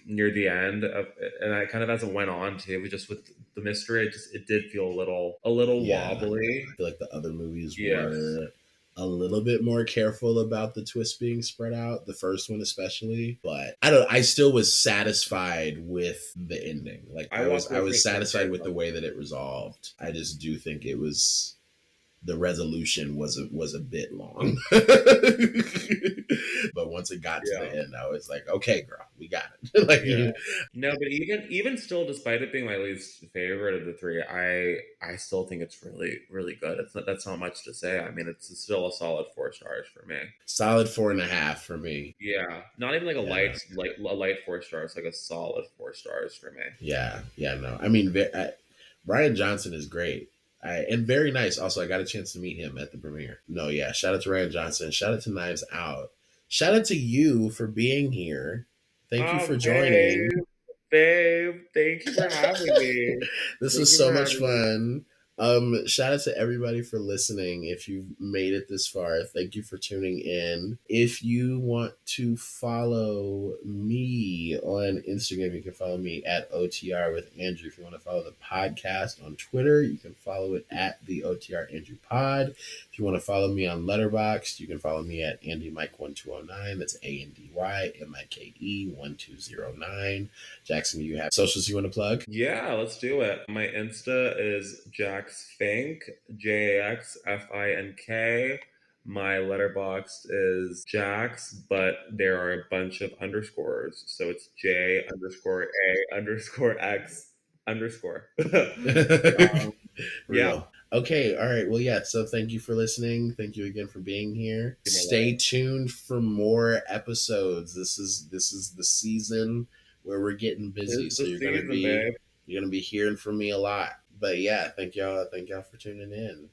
near the end of, and I kind of as it went on too, just with the mystery, it did feel a little wobbly. I feel like the other movies Yes. were a little bit more careful about the twist being spread out, the first one especially. But I still was satisfied with the ending. Like I was satisfied with the way that it resolved. I just do think it was the resolution was a bit long. But once it got to the end, I was like, okay, girl, we got it. Like, no, but even still, despite it being my least favorite of the three, I still think it's really, really good. That's not much to say. I mean, it's still a solid 4 stars for me. Solid 4.5 for me. Yeah, not even like a light 4 stars, like a solid 4 stars for me. Yeah, no. I mean, Ryan Johnson is great. And very nice. Also, I got a chance to meet him at the premiere. No, yeah. Shout out to Ryan Johnson. Shout out to Knives Out. Shout out to you for being here. Thank you for joining. Babe, thank you for having me. This was so much fun. Shout out to everybody for listening. If you've made it this far, thank you for tuning in. If you want to follow me on Instagram, you can follow me at OTR with Andrew. If you want to follow the podcast on Twitter, you can follow it at the OTR Andrew Pod. If you want to follow me on Letterboxd, you can follow me at AndyMike1209. That's ANDYMIKE1209. Jackson, do you have socials you want to plug? Yeah, let's do it. My Insta is JaxFink, JaxFink. My Letterboxd is Jax, but there are a bunch of underscores, so it's J_A_X_. Real. Okay, all right. Well, yeah, so thank you for listening. Thank you again for being here. Stay tuned for more episodes. This is the season where we're getting busy, so you're gonna be hearing from me a lot. But yeah, thank y'all for tuning in.